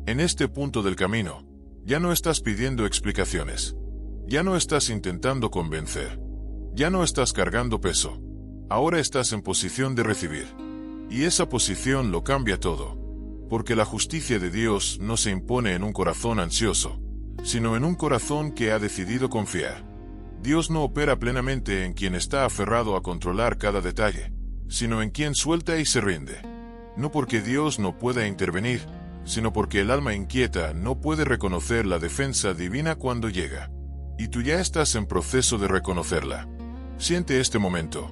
En este punto del camino, ya no estás pidiendo explicaciones. Ya no estás intentando convencer. Ya no estás cargando peso. Ahora estás en posición de recibir. Y esa posición lo cambia todo. Porque la justicia de Dios no se impone en un corazón ansioso, sino en un corazón que ha decidido confiar. Dios no opera plenamente en quien está aferrado a controlar cada detalle, sino en quien suelta y se rinde. No porque Dios no pueda intervenir, sino porque el alma inquieta no puede reconocer la defensa divina cuando llega. Y tú ya estás en proceso de reconocerla. Siente este momento.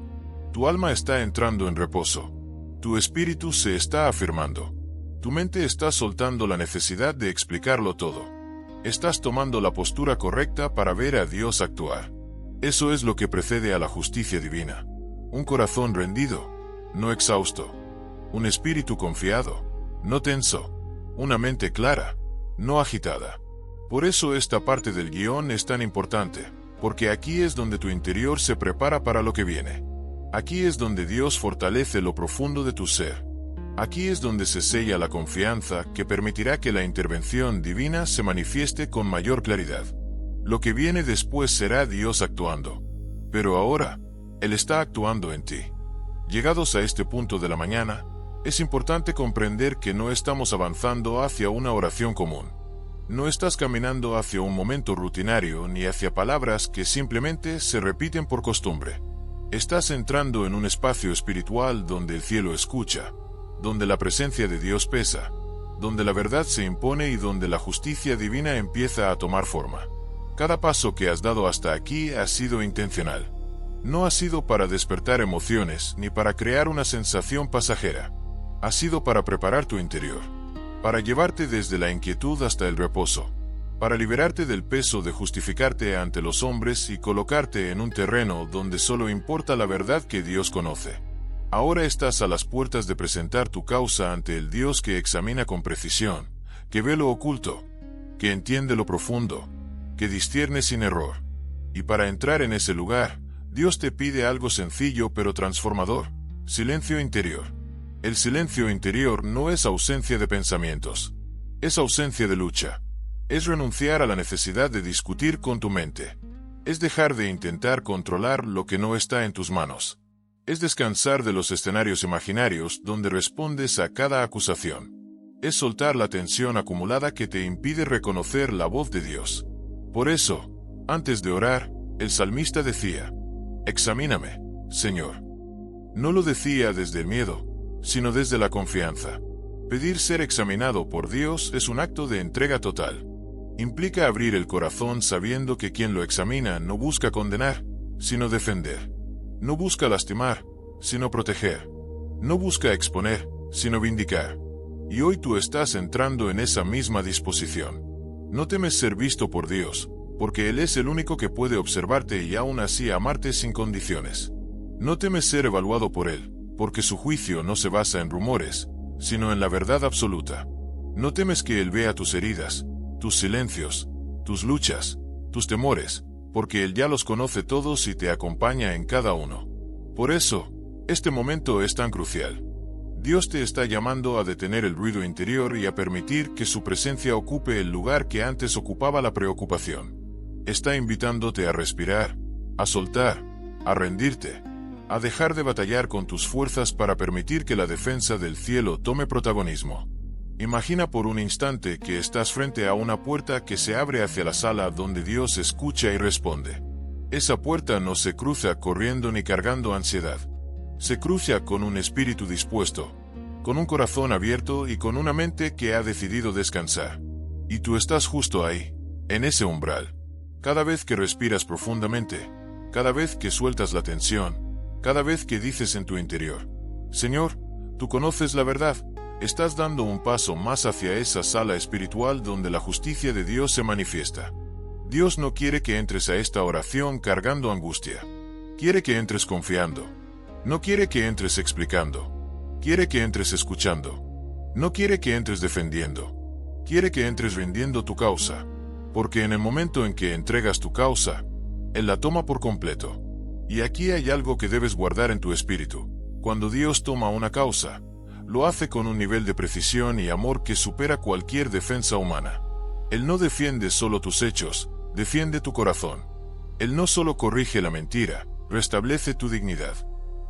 Tu alma está entrando en reposo. Tu espíritu se está afirmando. Tu mente está soltando la necesidad de explicarlo todo. Estás tomando la postura correcta para ver a Dios actuar. Eso es lo que precede a la justicia divina. Un corazón rendido, no exhausto. Un espíritu confiado, no tenso. Una mente clara, no agitada. Por eso esta parte del guión es tan importante, porque aquí es donde tu interior se prepara para lo que viene. Aquí es donde Dios fortalece lo profundo de tu ser. Aquí es donde se sella la confianza que permitirá que la intervención divina se manifieste con mayor claridad. Lo que viene después será Dios actuando. Pero ahora, Él está actuando en ti. Llegados a este punto de la mañana, es importante comprender que no estamos avanzando hacia una oración común. No estás caminando hacia un momento rutinario ni hacia palabras que simplemente se repiten por costumbre. Estás entrando en un espacio espiritual donde el cielo escucha, donde la presencia de Dios pesa, donde la verdad se impone y donde la justicia divina empieza a tomar forma. Cada paso que has dado hasta aquí ha sido intencional. No ha sido para despertar emociones ni para crear una sensación pasajera. Ha sido para preparar tu interior, para llevarte desde la inquietud hasta el reposo, para liberarte del peso de justificarte ante los hombres y colocarte en un terreno donde solo importa la verdad que Dios conoce. Ahora estás a las puertas de presentar tu causa ante el Dios que examina con precisión, que ve lo oculto, que entiende lo profundo, que discierne sin error. Y para entrar en ese lugar, Dios te pide algo sencillo pero transformador: silencio interior. El silencio interior no es ausencia de pensamientos, es ausencia de lucha. Es renunciar a la necesidad de discutir con tu mente. Es dejar de intentar controlar lo que no está en tus manos. Es descansar de los escenarios imaginarios donde respondes a cada acusación. Es soltar la tensión acumulada que te impide reconocer la voz de Dios. Por eso, antes de orar, el salmista decía: examíname, Señor. No lo decía desde el miedo, sino desde la confianza. Pedir ser examinado por Dios es un acto de entrega total. Implica abrir el corazón sabiendo que quien lo examina no busca condenar, sino defender. No busca lastimar, sino proteger. No busca exponer, sino vindicar. Y hoy tú estás entrando en esa misma disposición. No temes ser visto por Dios, porque Él es el único que puede observarte y aún así amarte sin condiciones. No temes ser evaluado por Él, porque su juicio no se basa en rumores, sino en la verdad absoluta. No temes que Él vea tus heridas, tus silencios, tus luchas, tus temores, porque Él ya los conoce todos y te acompaña en cada uno. Por eso, este momento es tan crucial. Dios te está llamando a detener el ruido interior y a permitir que su presencia ocupe el lugar que antes ocupaba la preocupación. Está invitándote a respirar, a soltar, a rendirte, a dejar de batallar con tus fuerzas para permitir que la defensa del cielo tome protagonismo. Imagina por un instante que estás frente a una puerta que se abre hacia la sala donde Dios escucha y responde. Esa puerta no se cruza corriendo ni cargando ansiedad. Se cruza con un espíritu dispuesto, con un corazón abierto y con una mente que ha decidido descansar. Y tú estás justo ahí, en ese umbral. Cada vez que respiras profundamente, cada vez que sueltas la tensión, cada vez que dices en tu interior: Señor, tú conoces la verdad, estás dando un paso más hacia esa sala espiritual donde la justicia de Dios se manifiesta. Dios no quiere que entres a esta oración cargando angustia. Quiere que entres confiando. No quiere que entres explicando. Quiere que entres escuchando. No quiere que entres defendiendo. Quiere que entres rindiendo tu causa. Porque en el momento en que entregas tu causa, Él la toma por completo. Y aquí hay algo que debes guardar en tu espíritu. Cuando Dios toma una causa, lo hace con un nivel de precisión y amor que supera cualquier defensa humana. Él no defiende solo tus hechos, defiende tu corazón. Él no solo corrige la mentira, restablece tu dignidad.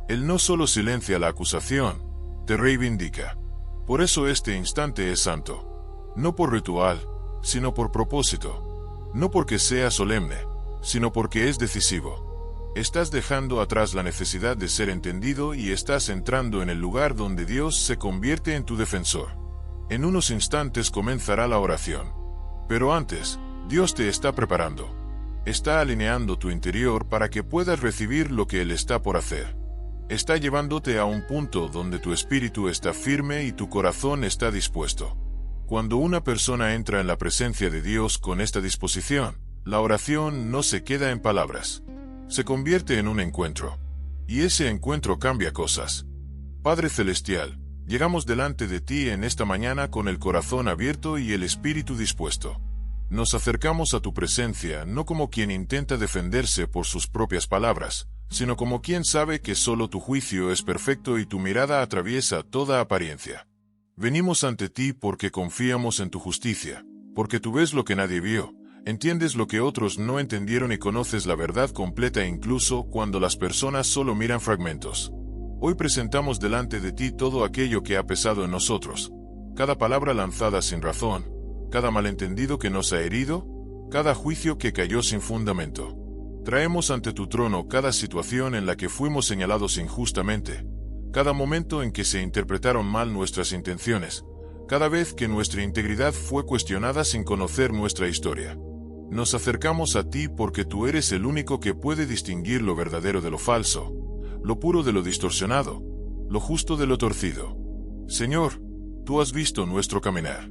Él no solo silencia la acusación, te reivindica. Por eso este instante es santo. No por ritual, sino por propósito. No porque sea solemne, sino porque es decisivo. Estás dejando atrás la necesidad de ser entendido y estás entrando en el lugar donde Dios se convierte en tu defensor. En unos instantes comenzará la oración. Pero antes, Dios te está preparando. Está alineando tu interior para que puedas recibir lo que Él está por hacer. Está llevándote a un punto donde tu espíritu está firme y tu corazón está dispuesto. Cuando una persona entra en la presencia de Dios con esta disposición, la oración no se queda en palabras. Se convierte en un encuentro. Y ese encuentro cambia cosas. Padre Celestial, llegamos delante de ti en esta mañana con el corazón abierto y el espíritu dispuesto. Nos acercamos a tu presencia no como quien intenta defenderse por sus propias palabras, sino como quien sabe que solo tu juicio es perfecto y tu mirada atraviesa toda apariencia. Venimos ante ti porque confiamos en tu justicia, porque tú ves lo que nadie vio. Entiendes lo que otros no entendieron y conoces la verdad completa incluso cuando las personas solo miran fragmentos. Hoy presentamos delante de ti todo aquello que ha pesado en nosotros. Cada palabra lanzada sin razón, cada malentendido que nos ha herido, cada juicio que cayó sin fundamento. Traemos ante tu trono cada situación en la que fuimos señalados injustamente, cada momento en que se interpretaron mal nuestras intenciones, cada vez que nuestra integridad fue cuestionada sin conocer nuestra historia. Nos acercamos a ti porque tú eres el único que puede distinguir lo verdadero de lo falso, lo puro de lo distorsionado, lo justo de lo torcido. Señor, tú has visto nuestro caminar.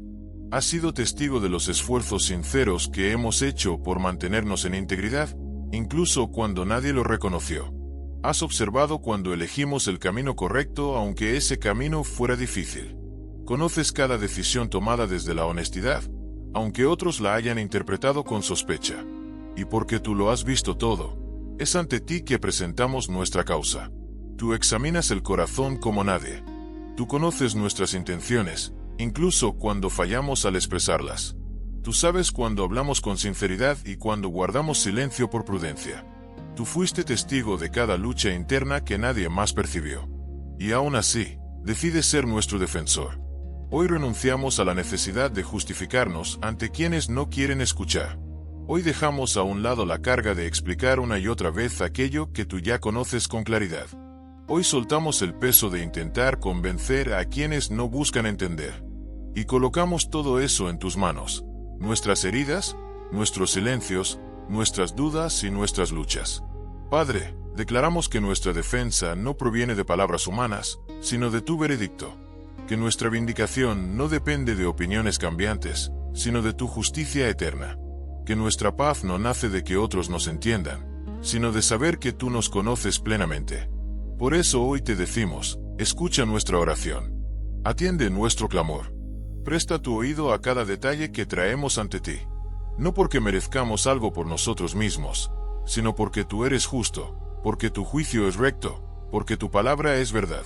Has sido testigo de los esfuerzos sinceros que hemos hecho por mantenernos en integridad, incluso cuando nadie lo reconoció. Has observado cuando elegimos el camino correcto aunque ese camino fuera difícil. Conoces cada decisión tomada desde la honestidad, aunque otros la hayan interpretado con sospecha. Y porque tú lo has visto todo, es ante ti que presentamos nuestra causa. Tú examinas el corazón como nadie. Tú conoces nuestras intenciones, incluso cuando fallamos al expresarlas. Tú sabes cuando hablamos con sinceridad y cuando guardamos silencio por prudencia. Tú fuiste testigo de cada lucha interna que nadie más percibió. Y aún así, decides ser nuestro defensor. Hoy renunciamos a la necesidad de justificarnos ante quienes no quieren escuchar. Hoy dejamos a un lado la carga de explicar una y otra vez aquello que tú ya conoces con claridad. Hoy soltamos el peso de intentar convencer a quienes no buscan entender. Y colocamos todo eso en tus manos. Nuestras heridas, nuestros silencios, nuestras dudas y nuestras luchas. Padre, declaramos que nuestra defensa no proviene de palabras humanas, sino de tu veredicto. Que nuestra vindicación no depende de opiniones cambiantes, sino de tu justicia eterna. Que nuestra paz no nace de que otros nos entiendan, sino de saber que tú nos conoces plenamente. Por eso hoy te decimos, escucha nuestra oración. Atiende nuestro clamor. Presta tu oído a cada detalle que traemos ante ti. No porque merezcamos algo por nosotros mismos, sino porque tú eres justo, porque tu juicio es recto, porque tu palabra es verdad.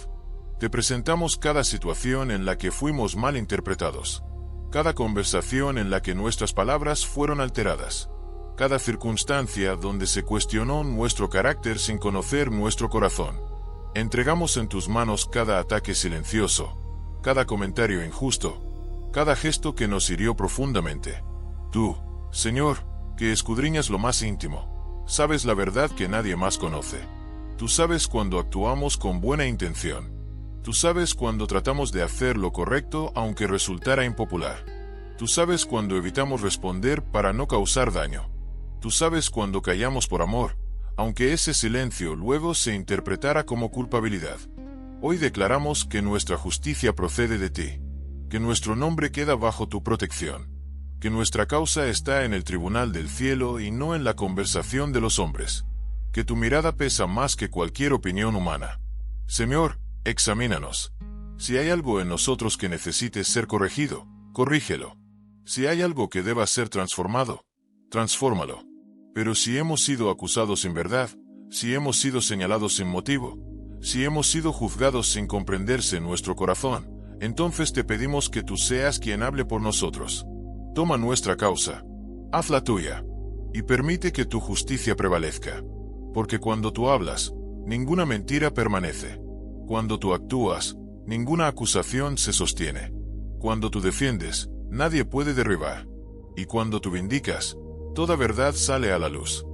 Te presentamos cada situación en la que fuimos mal interpretados, cada conversación en la que nuestras palabras fueron alteradas, cada circunstancia donde se cuestionó nuestro carácter sin conocer nuestro corazón. Entregamos en tus manos cada ataque silencioso, cada comentario injusto, cada gesto que nos hirió profundamente. Tú, Señor, que escudriñas lo más íntimo, sabes la verdad que nadie más conoce. Tú sabes cuando actuamos con buena intención. Tú sabes cuando tratamos de hacer lo correcto aunque resultara impopular. Tú sabes cuando evitamos responder para no causar daño. Tú sabes cuando callamos por amor, aunque ese silencio luego se interpretara como culpabilidad. Hoy declaramos que nuestra justicia procede de ti, que nuestro nombre queda bajo tu protección, que nuestra causa está en el tribunal del cielo y no en la conversación de los hombres, que tu mirada pesa más que cualquier opinión humana. Señor, examínanos. Si hay algo en nosotros que necesite ser corregido, corrígelo. Si hay algo que deba ser transformado, transfórmalo. Pero si hemos sido acusados sin verdad, si hemos sido señalados sin motivo, si hemos sido juzgados sin comprenderse en nuestro corazón, entonces te pedimos que tú seas quien hable por nosotros. Toma nuestra causa, hazla tuya, y permite que tu justicia prevalezca. Porque cuando tú hablas, ninguna mentira permanece. Cuando tú actúas, ninguna acusación se sostiene. Cuando tú defiendes, nadie puede derribar. Y cuando tú vindicas, toda verdad sale a la luz.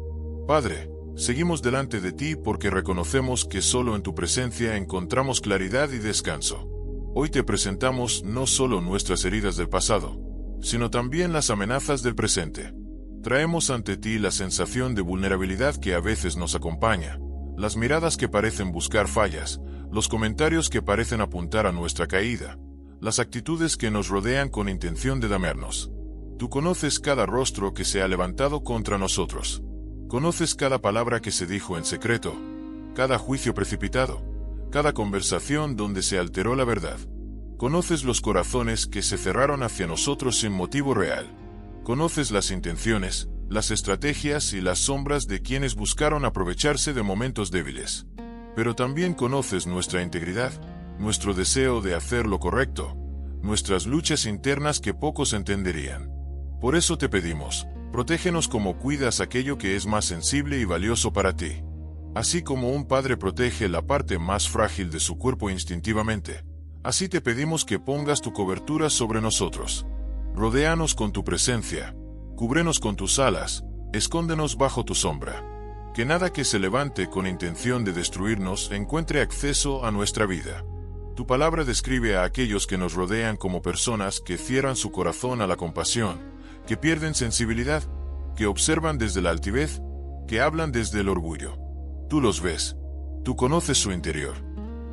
Padre, seguimos delante de ti porque reconocemos que solo en tu presencia encontramos claridad y descanso. Hoy te presentamos no solo nuestras heridas del pasado, sino también las amenazas del presente. Traemos ante ti la sensación de vulnerabilidad que a veces nos acompaña, las miradas que parecen buscar fallas, los comentarios que parecen apuntar a nuestra caída, las actitudes que nos rodean con intención de dañarnos. Tú conoces cada rostro que se ha levantado contra nosotros. Conoces cada palabra que se dijo en secreto, cada juicio precipitado, cada conversación donde se alteró la verdad. Conoces los corazones que se cerraron hacia nosotros sin motivo real. Conoces las intenciones, las estrategias y las sombras de quienes buscaron aprovecharse de momentos débiles. Pero también conoces nuestra integridad, nuestro deseo de hacer lo correcto, nuestras luchas internas que pocos entenderían. Por eso te pedimos, protégenos como cuidas aquello que es más sensible y valioso para ti. Así como un padre protege la parte más frágil de su cuerpo instintivamente, así te pedimos que pongas tu cobertura sobre nosotros. Rodéanos con tu presencia, cúbrenos con tus alas, escóndenos bajo tu sombra. Que nada que se levante con intención de destruirnos encuentre acceso a nuestra vida. Tu palabra describe a aquellos que nos rodean como personas que cierran su corazón a la compasión, que pierden sensibilidad, que observan desde la altivez, que hablan desde el orgullo. Tú los ves, tú conoces su interior.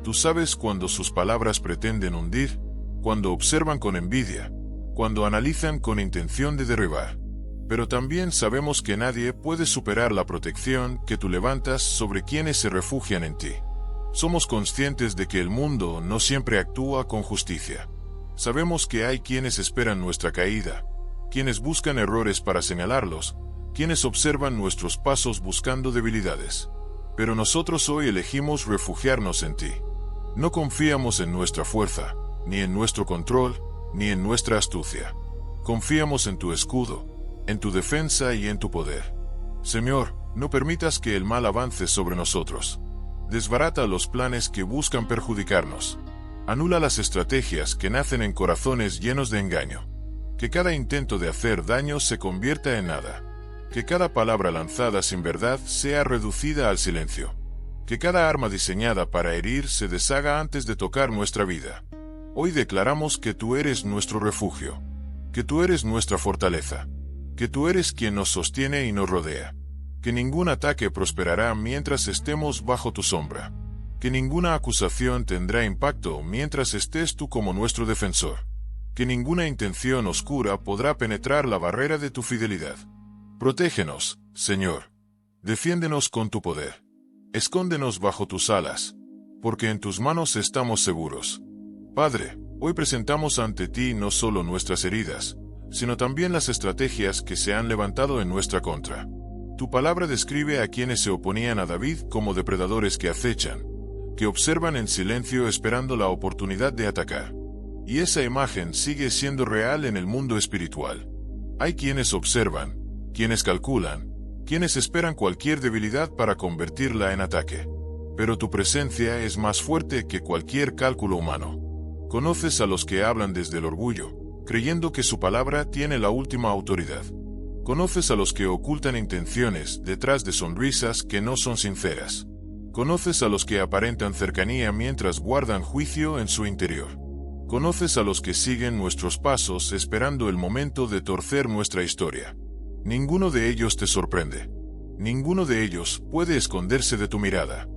Tú sabes cuando sus palabras pretenden hundir, cuando observan con envidia, cuando analizan con intención de derribar. Pero también sabemos que nadie puede superar la protección que tú levantas sobre quienes se refugian en ti. Somos conscientes de que el mundo no siempre actúa con justicia. Sabemos que hay quienes esperan nuestra caída, quienes buscan errores para señalarlos, quienes observan nuestros pasos buscando debilidades. Pero nosotros hoy elegimos refugiarnos en ti. No confiamos en nuestra fuerza, ni en nuestro control, ni en nuestra astucia. Confiamos en tu escudo, en tu defensa y en tu poder. Señor, no permitas que el mal avance sobre nosotros. Desbarata los planes que buscan perjudicarnos. Anula las estrategias que nacen en corazones llenos de engaño. Que cada intento de hacer daño se convierta en nada. Que cada palabra lanzada sin verdad sea reducida al silencio. Que cada arma diseñada para herir se deshaga antes de tocar nuestra vida. Hoy declaramos que tú eres nuestro refugio, que tú eres nuestra fortaleza, que tú eres quien nos sostiene y nos rodea, que ningún ataque prosperará mientras estemos bajo tu sombra, que ninguna acusación tendrá impacto mientras estés tú como nuestro defensor, que ninguna intención oscura podrá penetrar la barrera de tu fidelidad. Protégenos, Señor. Defiéndenos con tu poder. Escóndenos bajo tus alas, porque en tus manos estamos seguros. Padre, hoy presentamos ante ti no solo nuestras heridas, sino también las estrategias que se han levantado en nuestra contra. Tu palabra describe a quienes se oponían a David como depredadores que acechan, que observan en silencio esperando la oportunidad de atacar. Y esa imagen sigue siendo real en el mundo espiritual. Hay quienes observan, quienes calculan, quienes esperan cualquier debilidad para convertirla en ataque. Pero tu presencia es más fuerte que cualquier cálculo humano. Conoces a los que hablan desde el orgullo, creyendo que su palabra tiene la última autoridad. Conoces a los que ocultan intenciones detrás de sonrisas que no son sinceras. Conoces a los que aparentan cercanía mientras guardan juicio en su interior. Conoces a los que siguen nuestros pasos esperando el momento de torcer nuestra historia. Ninguno de ellos te sorprende. Ninguno de ellos puede esconderse de tu mirada.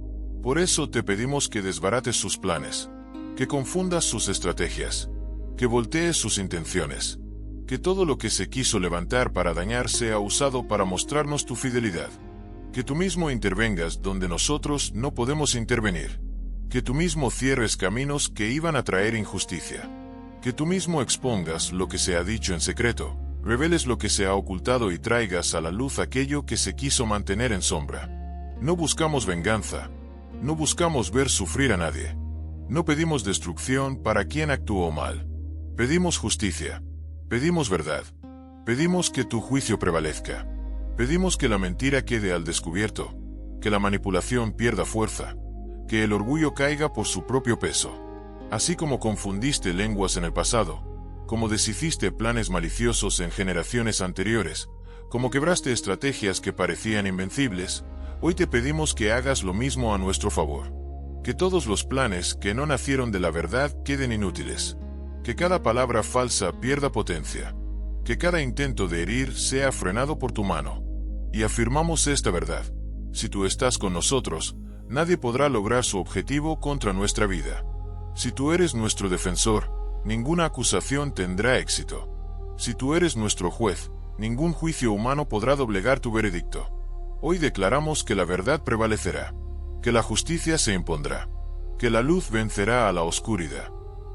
Por eso te pedimos que desbarates sus planes, que confundas sus estrategias, que voltees sus intenciones, que todo lo que se quiso levantar para dañar sea usado para mostrarnos tu fidelidad, que tú mismo intervengas donde nosotros no podemos intervenir, que tú mismo cierres caminos que iban a traer injusticia, que tú mismo expongas lo que se ha dicho en secreto, reveles lo que se ha ocultado y traigas a la luz aquello que se quiso mantener en sombra. No buscamos venganza. No buscamos ver sufrir a nadie. No pedimos destrucción para quien actuó mal. Pedimos justicia. Pedimos verdad. Pedimos que tu juicio prevalezca. Pedimos que la mentira quede al descubierto, que la manipulación pierda fuerza, que el orgullo caiga por su propio peso. Así como confundiste lenguas en el pasado, como deshiciste planes maliciosos en generaciones anteriores, como quebraste estrategias que parecían invencibles, hoy te pedimos que hagas lo mismo a nuestro favor. Que todos los planes que no nacieron de la verdad queden inútiles. Que cada palabra falsa pierda potencia. Que cada intento de herir sea frenado por tu mano. Y afirmamos esta verdad. Si tú estás con nosotros, nadie podrá lograr su objetivo contra nuestra vida. Si tú eres nuestro defensor, ninguna acusación tendrá éxito. Si tú eres nuestro juez, ningún juicio humano podrá doblegar tu veredicto. Hoy declaramos que la verdad prevalecerá, que la justicia se impondrá, que la luz vencerá a la oscuridad.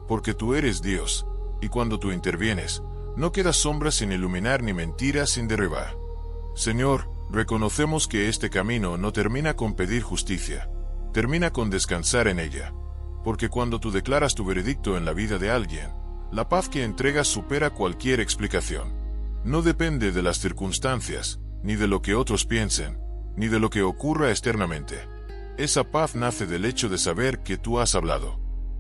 Porque tú eres Dios, y cuando tú intervienes, no queda sombra sin iluminar ni mentira sin derribar. Señor, reconocemos que este camino no termina con pedir justicia, termina con descansar en ella. Porque cuando tú declaras tu veredicto en la vida de alguien, la paz que entregas supera cualquier explicación. No depende de las circunstancias, ni de lo que otros piensen, ni de lo que ocurra externamente. Esa paz nace del hecho de saber que tú has hablado.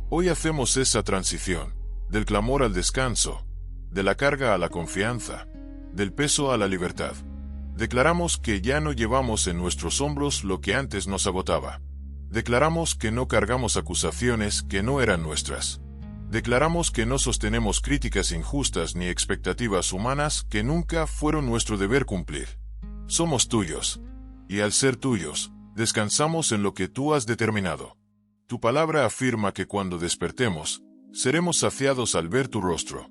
Hoy hacemos esa transición, del clamor al descanso, de la carga a la confianza, del peso a la libertad. Declaramos que ya no llevamos en nuestros hombros lo que antes nos agotaba. Declaramos que no cargamos acusaciones que no eran nuestras. Declaramos que no sostenemos críticas injustas ni expectativas humanas que nunca fueron nuestro deber cumplir. Somos tuyos, y al ser tuyos, descansamos en lo que tú has determinado. Tu palabra afirma que cuando despertemos, seremos saciados al ver tu rostro.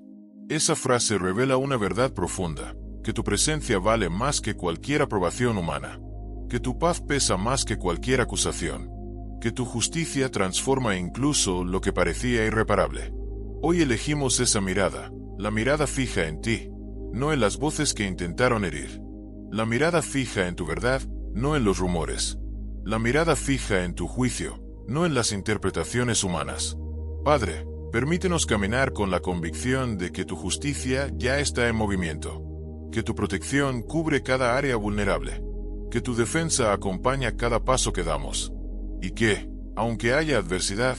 Esa frase revela una verdad profunda, que tu presencia vale más que cualquier aprobación humana, que tu paz pesa más que cualquier acusación, que tu justicia transforma incluso lo que parecía irreparable. Hoy elegimos esa mirada, la mirada fija en ti, no en las voces que intentaron herir. La mirada fija en tu verdad, no en los rumores. La mirada fija en tu juicio, no en las interpretaciones humanas. Padre, permítenos caminar con la convicción de que tu justicia ya está en movimiento, que tu protección cubre cada área vulnerable, que tu defensa acompaña cada paso que damos, y que, aunque haya adversidad,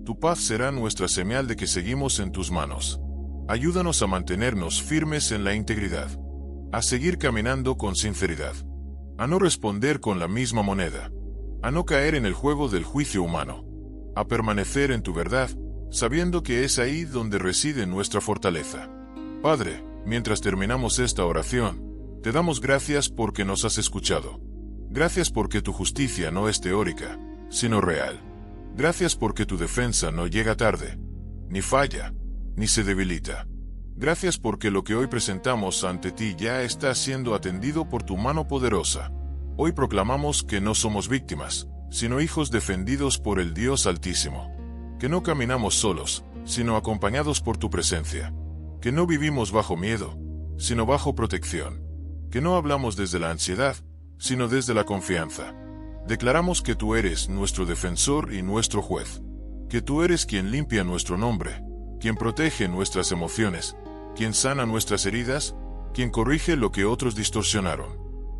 tu paz será nuestra señal de que seguimos en tus manos. Ayúdanos a mantenernos firmes en la integridad, a seguir caminando con sinceridad, a no responder con la misma moneda, a no caer en el juego del juicio humano, a permanecer en tu verdad, sabiendo que es ahí donde reside nuestra fortaleza. Padre, mientras terminamos esta oración, te damos gracias porque nos has escuchado. Gracias porque tu justicia no es teórica, sino real. Gracias porque tu defensa no llega tarde, ni falla, ni se debilita. Gracias porque lo que hoy presentamos ante ti ya está siendo atendido por tu mano poderosa. Hoy proclamamos que no somos víctimas, sino hijos defendidos por el Dios Altísimo. Que no caminamos solos, sino acompañados por tu presencia. Que no vivimos bajo miedo, sino bajo protección. Que no hablamos desde la ansiedad, sino desde la confianza. Declaramos que tú eres nuestro defensor y nuestro juez. Que tú eres quien limpia nuestro nombre, quien protege nuestras emociones, quien sana nuestras heridas, quien corrige lo que otros distorsionaron.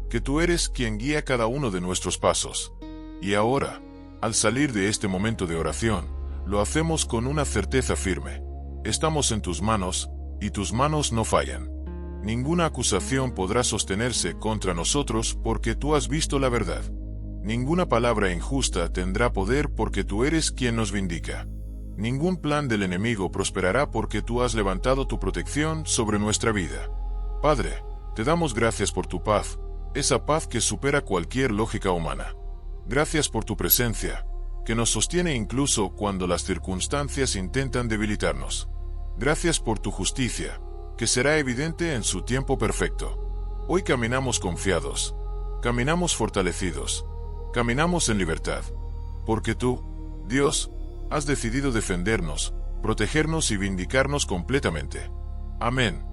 Que tú eres quien guía cada uno de nuestros pasos. Y ahora, al salir de este momento de oración, lo hacemos con una certeza firme. Estamos en tus manos, y tus manos no fallan. Ninguna acusación podrá sostenerse contra nosotros porque tú has visto la verdad. Ninguna palabra injusta tendrá poder porque tú eres quien nos vindica. Ningún plan del enemigo prosperará porque tú has levantado tu protección sobre nuestra vida. Padre, te damos gracias por tu paz, esa paz que supera cualquier lógica humana. Gracias por tu presencia, que nos sostiene incluso cuando las circunstancias intentan debilitarnos. Gracias por tu justicia, que será evidente en su tiempo perfecto. Hoy caminamos confiados, caminamos fortalecidos, caminamos en libertad, porque tú, Dios, has decidido defendernos, protegernos y vindicarnos completamente. Amén.